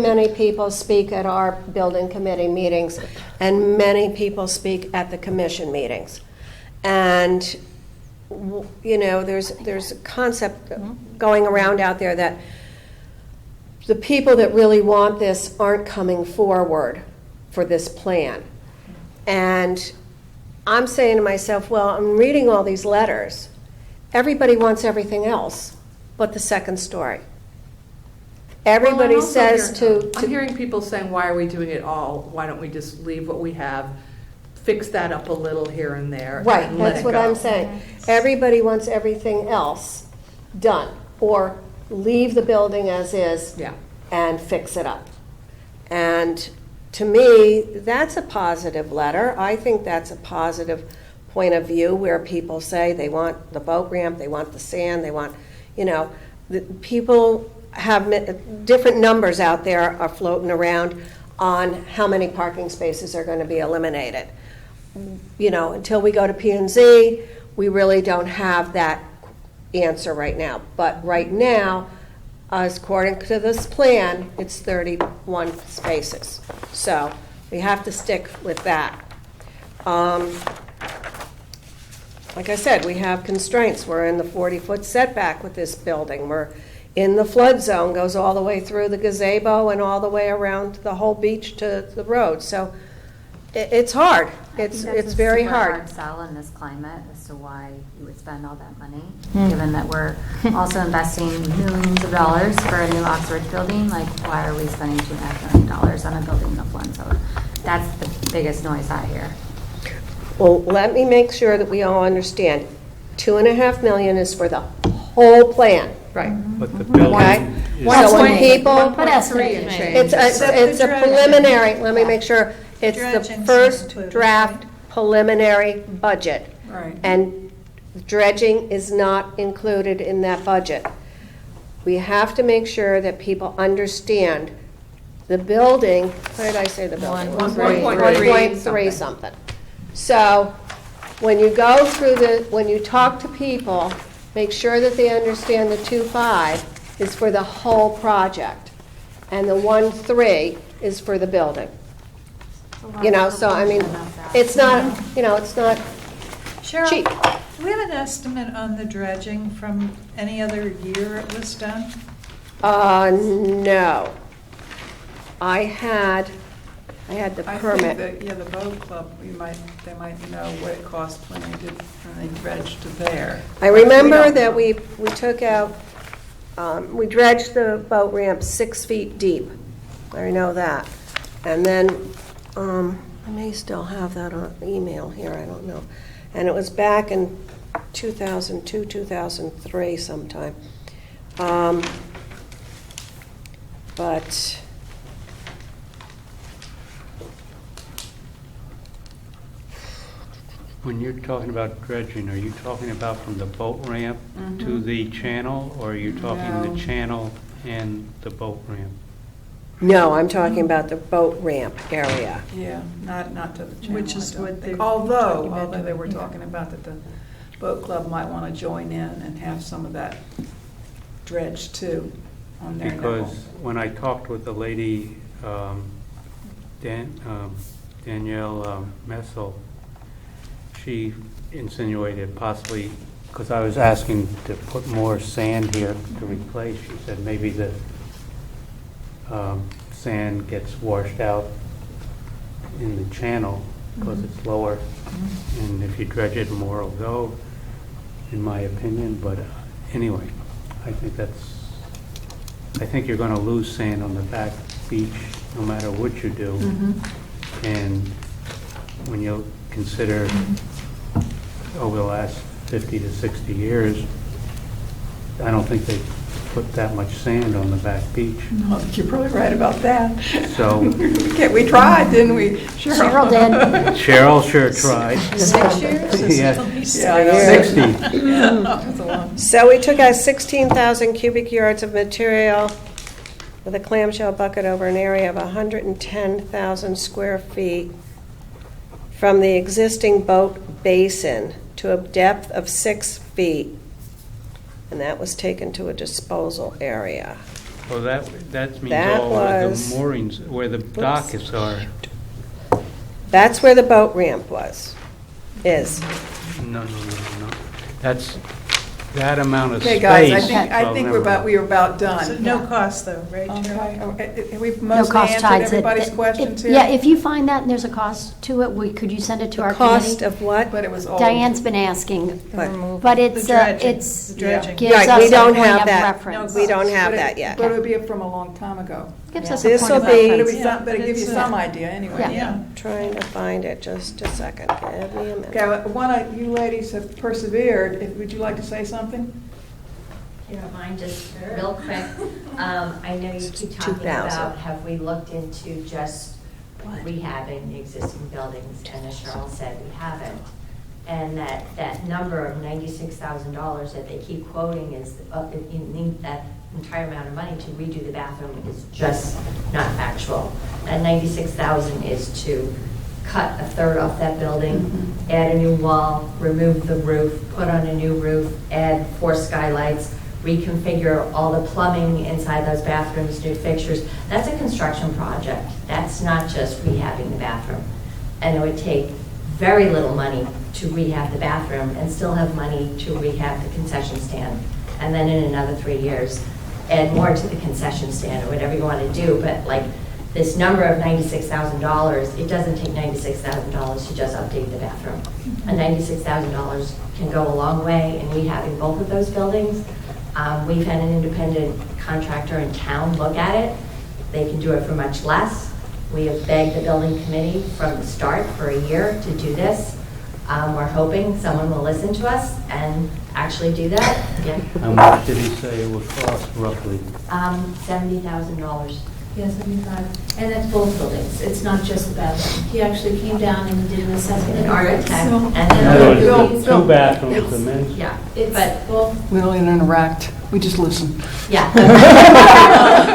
many people speak at our building committee meetings, and many people speak at the commission meetings. And, there's a concept going around out there that the people that really want this aren't coming forward for this plan. And I'm saying to myself, well, I'm reading all these letters. Everybody wants everything else but the second story. Everybody Well, I'm also says hearing- to. I'm hearing people saying, why are we doing it all? Why don't we just leave what we have, fix that up a little here and there? Right, and let that's it what go? I'm saying. Everybody wants everything else done, or leave the building as is Yeah. and fix it up. And to me, that's a positive letter. I think that's a positive point of view where people say they want the boat ramp, they want the sand, they want, people have different numbers out there are floating around on how many parking spaces are going to be eliminated. Until we go to P&Z, we really don't have that answer right now. But right now, according to this plan, it's 31 spaces. So we have to stick with that. Like I said, we have constraints. We're in the 40-foot setback with this building. We're in the flood zone, goes all the way through the gazebo and all the way around the whole beach to the road. So it's hard. It's very hard. Sell in this climate as to why you would spend all that money, given that we're also investing millions of dollars for a new Oxford building. Like, why are we spending $2.5 million on a building in the flood zone? That's the biggest noise I hear. Well, let me make sure that we all understand. $2.5 million is for the whole plan. Right. But the building Okay. is. So when people, 1.3 and change. it's Except a the dredging. preliminary, let me make sure, it's the Dredging's first included, draft right? preliminary budget. Right. And dredging is not included in that budget. We have to make sure that people understand the building, what did I say the building? 1.3 1.3 something. So when you go through when you talk to people, make sure that they understand the 2.5 is for the whole project, and the 1.3 is for the building. So I mean, it's not, it's not Cheryl, cheap. do we have an estimate on the dredging from any other year it was done? No. I had the I think permit. that, the boat club, they might know what it cost when they dredged to there. I remember that we took out, we dredged the boat ramp 6 feet deep. I know that. And then, I may still have that on email here, I don't know. And it was back in 2002, 2003 sometime. But When you're talking about dredging, are you talking about from the boat ramp to the channel, or are you talking No. the channel and the boat ramp? no, I'm talking about the boat ramp area. Yeah, not to the channel. Which is I don't what think. they were Although talking about they were doing. talking about that the boat club might want to join in and have some of that dredged too on their level. Because when I talked with the lady, Danielle Messel, she insinuated possibly, because I was asking to put more sand here to replace, she said maybe the sand gets washed out in the channel because it's lower, and if you dredge it, more will go, in my opinion. But anyway, I think you're going to lose sand on the back beach no matter what you do. And when you consider over the last 50 to 60 years, I don't think they put that much sand on the back beach. No, you're probably right about that. So We tried, didn't we? Cheryl did. Cheryl sure tried. 6 years? Yeah. Yeah, I know. 60. That's a long. So we took out 16,000 cubic yards of material with a clamshell bucket over an area of 110,000 square feet from the existing boat basin to a depth of 6 feet. And that was taken to a disposal area. Well, that means That all where was- the moorings, where the dockets are. That's where the boat ramp is. No. That's that amount of Okay, space. guys, I well, think never we are about done. So no cost though, right, Cheryl? Okay. We've No mostly cost answered tied to everybody's it. questions here. Yeah, if you find that and there's a cost to it, could you send it to our Cost committee? of what? But it was all. Diane's been asking, but it's, The dredging. it's, The dredging. gives Right, us we a don't point have of that. reference. We don't have But it- that yet. But it would be from a long time ago. Gives us a This point will of be- But it reference. but it gives you it's, some idea anyway. Yeah. Yeah. Trying to find it, just a second. Give me a minute. Okay, one of you ladies have persevered. Would you like to say something? If you don't mind, just real quick, I know you keep talking 2,000. about, have we looked into just rehabbing the existing buildings? And as Cheryl said, we haven't. And that number of $96,000 that they keep quoting is, that entire amount of money to redo the bathroom is just not factual. That $96,000 is to cut a third off that building, add a new wall, remove the roof, put on a new roof, add 4 skylights, reconfigure all the plumbing inside those bathrooms, new fixtures. That's a construction project. That's not just rehabbing the bathroom. And it would take very little money to rehab the bathroom and still have money to rehab the concession stand. And then in another 3 years, add more to the concession stand or whatever you want to do. But like this number of $96,000, it doesn't take $96,000 to just update the bathroom. And $96,000 can go a long way in rehabbing both of those buildings. We've had an independent contractor in town look at it. They can do it for much less. We have begged the building committee from the start for a year to do this. We're hoping someone will listen to us and actually do that. Yeah. How much did he say it would cost roughly? $70,000. Yeah, 75. And that's both buildings. It's not just the bathroom. He actually came down and did an assessment. An of the architect. bricks. And In then other words, Bill, it's Bill, 2 bathrooms, the men's. yeah, It's but both. We don't even interact, we just listen. yeah.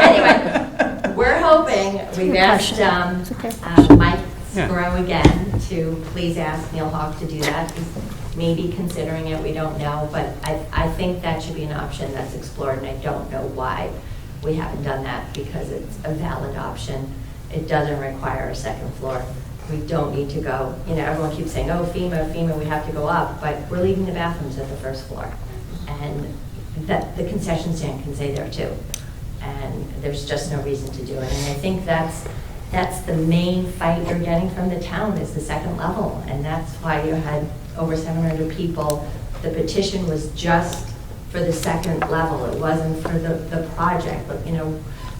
Anyway, we're hoping, we've asked It's okay. Mike Yeah. Scarrow again to please ask Neil Hawk to do that. He's maybe considering it, we don't know, but I think that should be an option that's explored, and I don't know why we haven't done that, because it's a valid option. It doesn't require a second floor. We don't need to go, everyone keeps saying, oh, FEMA, we have to go up, but we're leaving the bathrooms at the first floor. And that the concession stand can stay there too. And there's just no reason to do it. And I think that's the main fight you're getting from the town, is the second level. And that's why you had over 700 people. The petition was just for the second level. It wasn't for the project. But,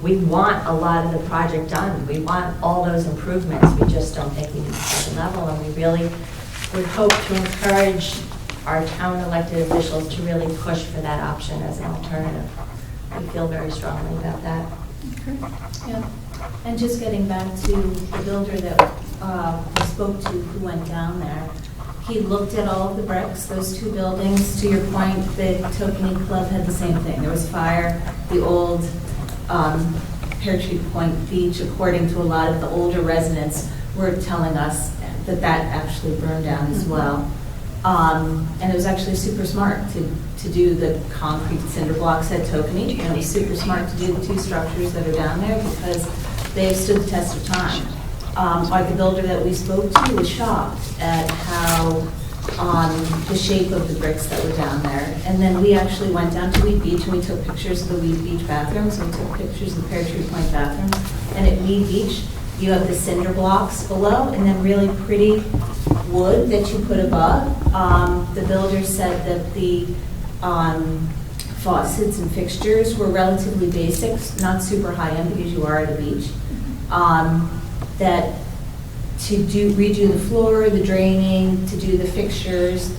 we want a lot of the project done. We want all those improvements. We just don't think we need the second level. And we really would hope to encourage our town elected officials to really push for that option as an alternative. We feel very strongly about that. Yeah. And just getting back to the builder that we spoke to who went down there, he looked at all of the bricks, those 2 buildings. To your point, the Tokenie Club had the same thing. There was fire, the old Pear Tree Point Beach, according to a lot of the older residents, were telling us that actually burned down as well. And it was actually super smart to do the concrete cinder blocks at Tokenie. And it was super smart to do the 2 structures that are down there because they have stood the test of time. The builder that we spoke to was shocked at how the shape of the bricks that were down there. And then we actually went down to Weed Beach and we took pictures of the Weed Beach bathrooms and we took pictures of the Pear Tree Point bathrooms. And at Weed Beach, you have the cinder blocks below and then really pretty wood that you put above. The builder said that the faucets and fixtures were relatively basic, not super high-end because you are at a beach. That to redo the floor, the draining, to do the fixtures.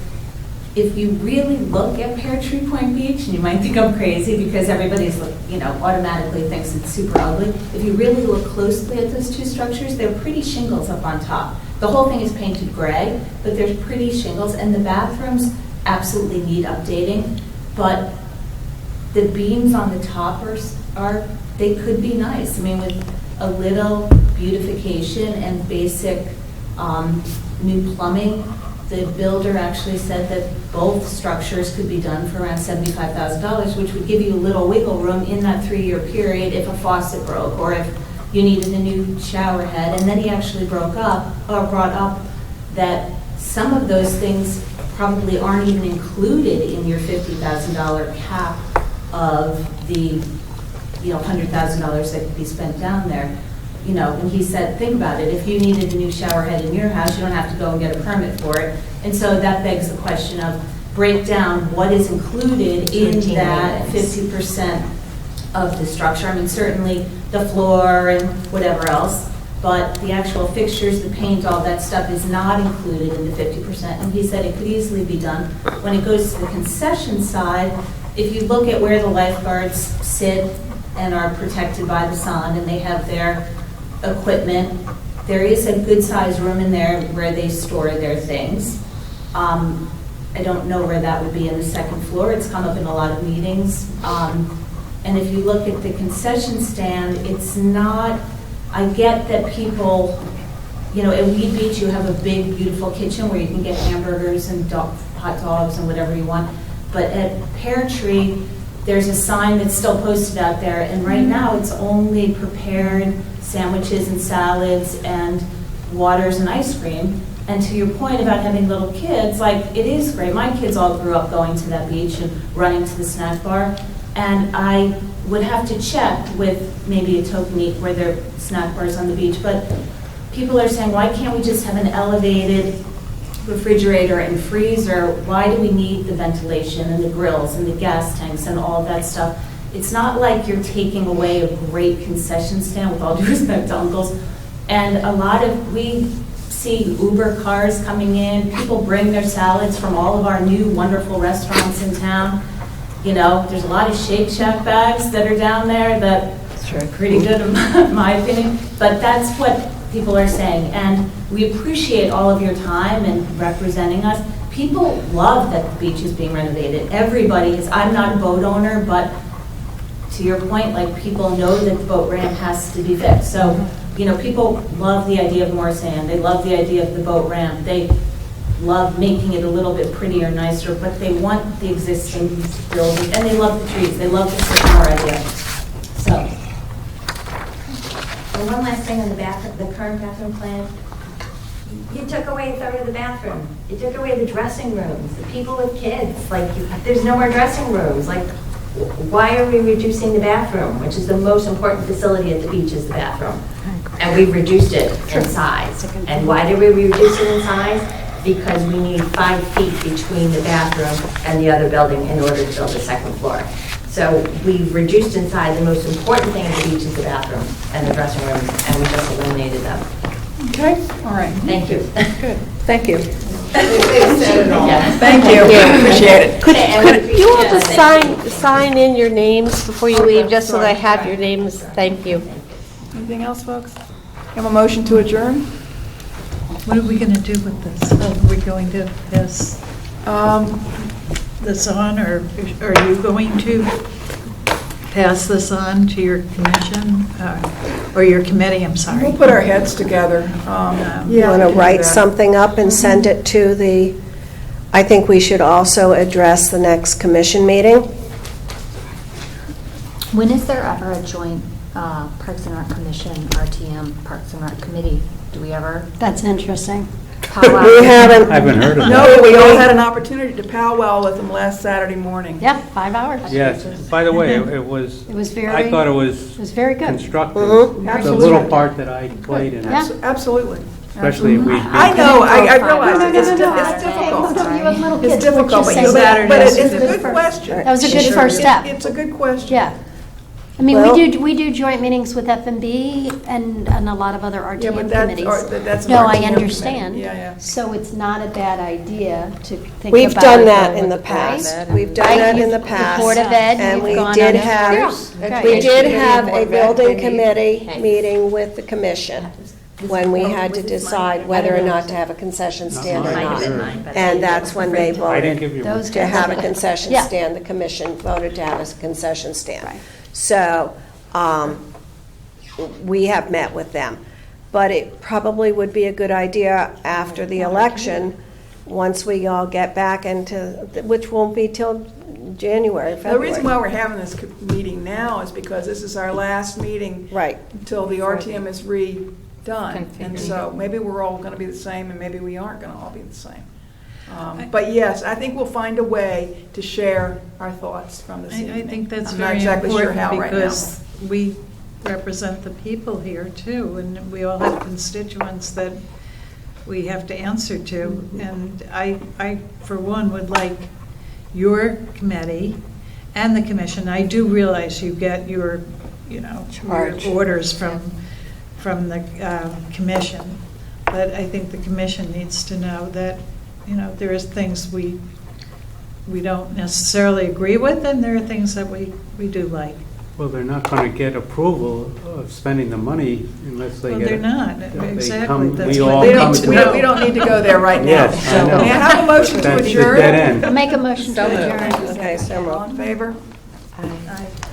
If you really look at Pear Tree Point Beach, and you might think I'm crazy because everybody's automatically thinks it's super ugly. If you really look closely at those 2 structures, they're pretty shingles up on top. The whole thing is painted gray, but there's pretty shingles, and the bathrooms absolutely need updating. But the beams on the top they could be nice. I mean, with a little beautification and basic new plumbing. The builder actually said that both structures could be done for around $75,000, which would give you a little wiggle room in that 3-year period if a faucet broke or if you needed a new shower head. And then he actually brought up that some of those things probably aren't even included in your $50,000 cap of the, $100,000 that could be spent down there. And he said, think about it, if you needed a new shower head in your house, you don't have to go and get a permit for it. And so that begs the question of break down what is included in that 50% of the structure. I mean, certainly the floor and whatever else, but the actual fixtures, the paint, all that stuff is not included in the 50%. And he said it could easily be done. When it goes to the concession side, if you look at where the lifeguards sit and are protected by the sun and they have their equipment, there is a good sized room in there where they store their things. I don't know where that would be in the second floor. It's come up in a lot of meetings. And if you look at the concession stand, it's not, I get that people, at Weed Beach you have a big, beautiful kitchen where you can get hamburgers and hot dogs and whatever you want. But at Pear Tree, there's a sign that's still posted out there, and right now it's only prepared sandwiches and salads and waters and ice cream. And to your point about having little kids, it is great. My kids all grew up going to that beach and running to the snack bar. And I would have to check with maybe a Tokenique where there are snack bars on the beach. But people are saying, why can't we just have an elevated refrigerator and freezer? Why do we need the ventilation and the grills and the gas tanks and all that stuff? It's not like you're taking away a great concession stand, with all due respect to uncles. And we see Uber cars coming in. People bring their salads from all of our new wonderful restaurants in town. There's a lot of Shake Shack bags that are down there that are pretty good in my opinion. But that's what people are saying. And we appreciate all of your time and representing us. People love that the beach is being renovated. Everybody is. I'm not a boat owner, but to your point, people know that the boat ramp has to be fixed. So, people love the idea of more sand. They love the idea of the boat ramp. They love making it a little bit prettier, nicer, but they want the existing building, and they love the trees. They love the Sycamore idea. So. And one last thing on the current bathroom plan. You took away a third of the bathroom. You took away the dressing rooms. The people with kids, there's no more dressing rooms. Why are we reducing the bathroom, which is the most important facility at the beach is the bathroom? And we've reduced it in size. And why did we reduce it in size? Because we need 5 feet between the bathroom and the other building in order to build the second floor. So we've reduced in size. The most important thing at the beach is the bathroom and the dressing rooms, and we just eliminated them. Okay, all right. Thank you. Good, thank you. Thank you. Appreciate it. Could you all just sign in your names before you leave, just so that I have your names? Thank you. Anything else, folks? Have a motion to adjourn? What are we going to do with this? Are we going to pass this on, or are you going to pass this on to your commission, or your committee, I'm sorry? We'll put our heads together. You want to write something up and send it to I think we should also address the next commission meeting. When is there ever a joint Parks and Rec Commission, RTM, Parks and Rec Committee? Do we ever That's interesting. powwow? We haven't. I haven't heard of that. No, we all had an opportunity to powwow with them last Saturday morning. Yeah, 5 hours. Yes, by the way, it was, It was very. I thought it was It was very good. constructive. Mhm. The Absolutely. little part that I played in Yeah. it, Absolutely. especially if we. I know, I realize No, no, it's no, no, no. difficult. You have little It's kids, difficult, what but you're saying. it's a It's good first- question. That was a good first step. It's a good question. Yeah. I mean, Well- we do joint meetings with FMB and a lot of other Yeah, but RTM that's, committees. that's an No, I RTM committee. understand. Yeah. So it's not a bad idea to think about. We've done it that going in the with past. right? We've done Right, that in you've- the the past. Board of Ed, And you've we gone did on it. have, Yeah. we Okay. did have a building committee meeting with the commission when we had to decide whether or not to have a concession stand or Might have not. been mine, but And that's when they I didn't voted give you. Those to have a guys- concession Yeah. stand. The commission voted to have a concession stand. Right. So, we have met with them. But it probably would be a good idea after the election, once we all get back into, which won't be till January, The February. reason why we're having this meeting now is because this is our last meeting Right. until the RTM is redone. And so maybe we're all going to be the same, and maybe we aren't going to all be the same. But yes, I think we'll find a way to share our thoughts from this evening. I think that's I'm not very exactly sure how important right now. because we represent the people here too, and we all have constituents that we have to answer to. And I, for one, would like your committee and the commission, I do realize you get your, your Charge. orders from the commission, but I think the commission needs to know that, there is things we don't necessarily agree with, and there are things that we do like. Well, they're not going to get approval of spending the money unless they Well, get. they're not, they exactly, come- that's we what all they come need to to- know. We don't need to go there right now. Yes, I know. May I have a motion But to that's the adjourn? dead end. Make a motion to So moved. adjourn. Okay, so All in favor? moved.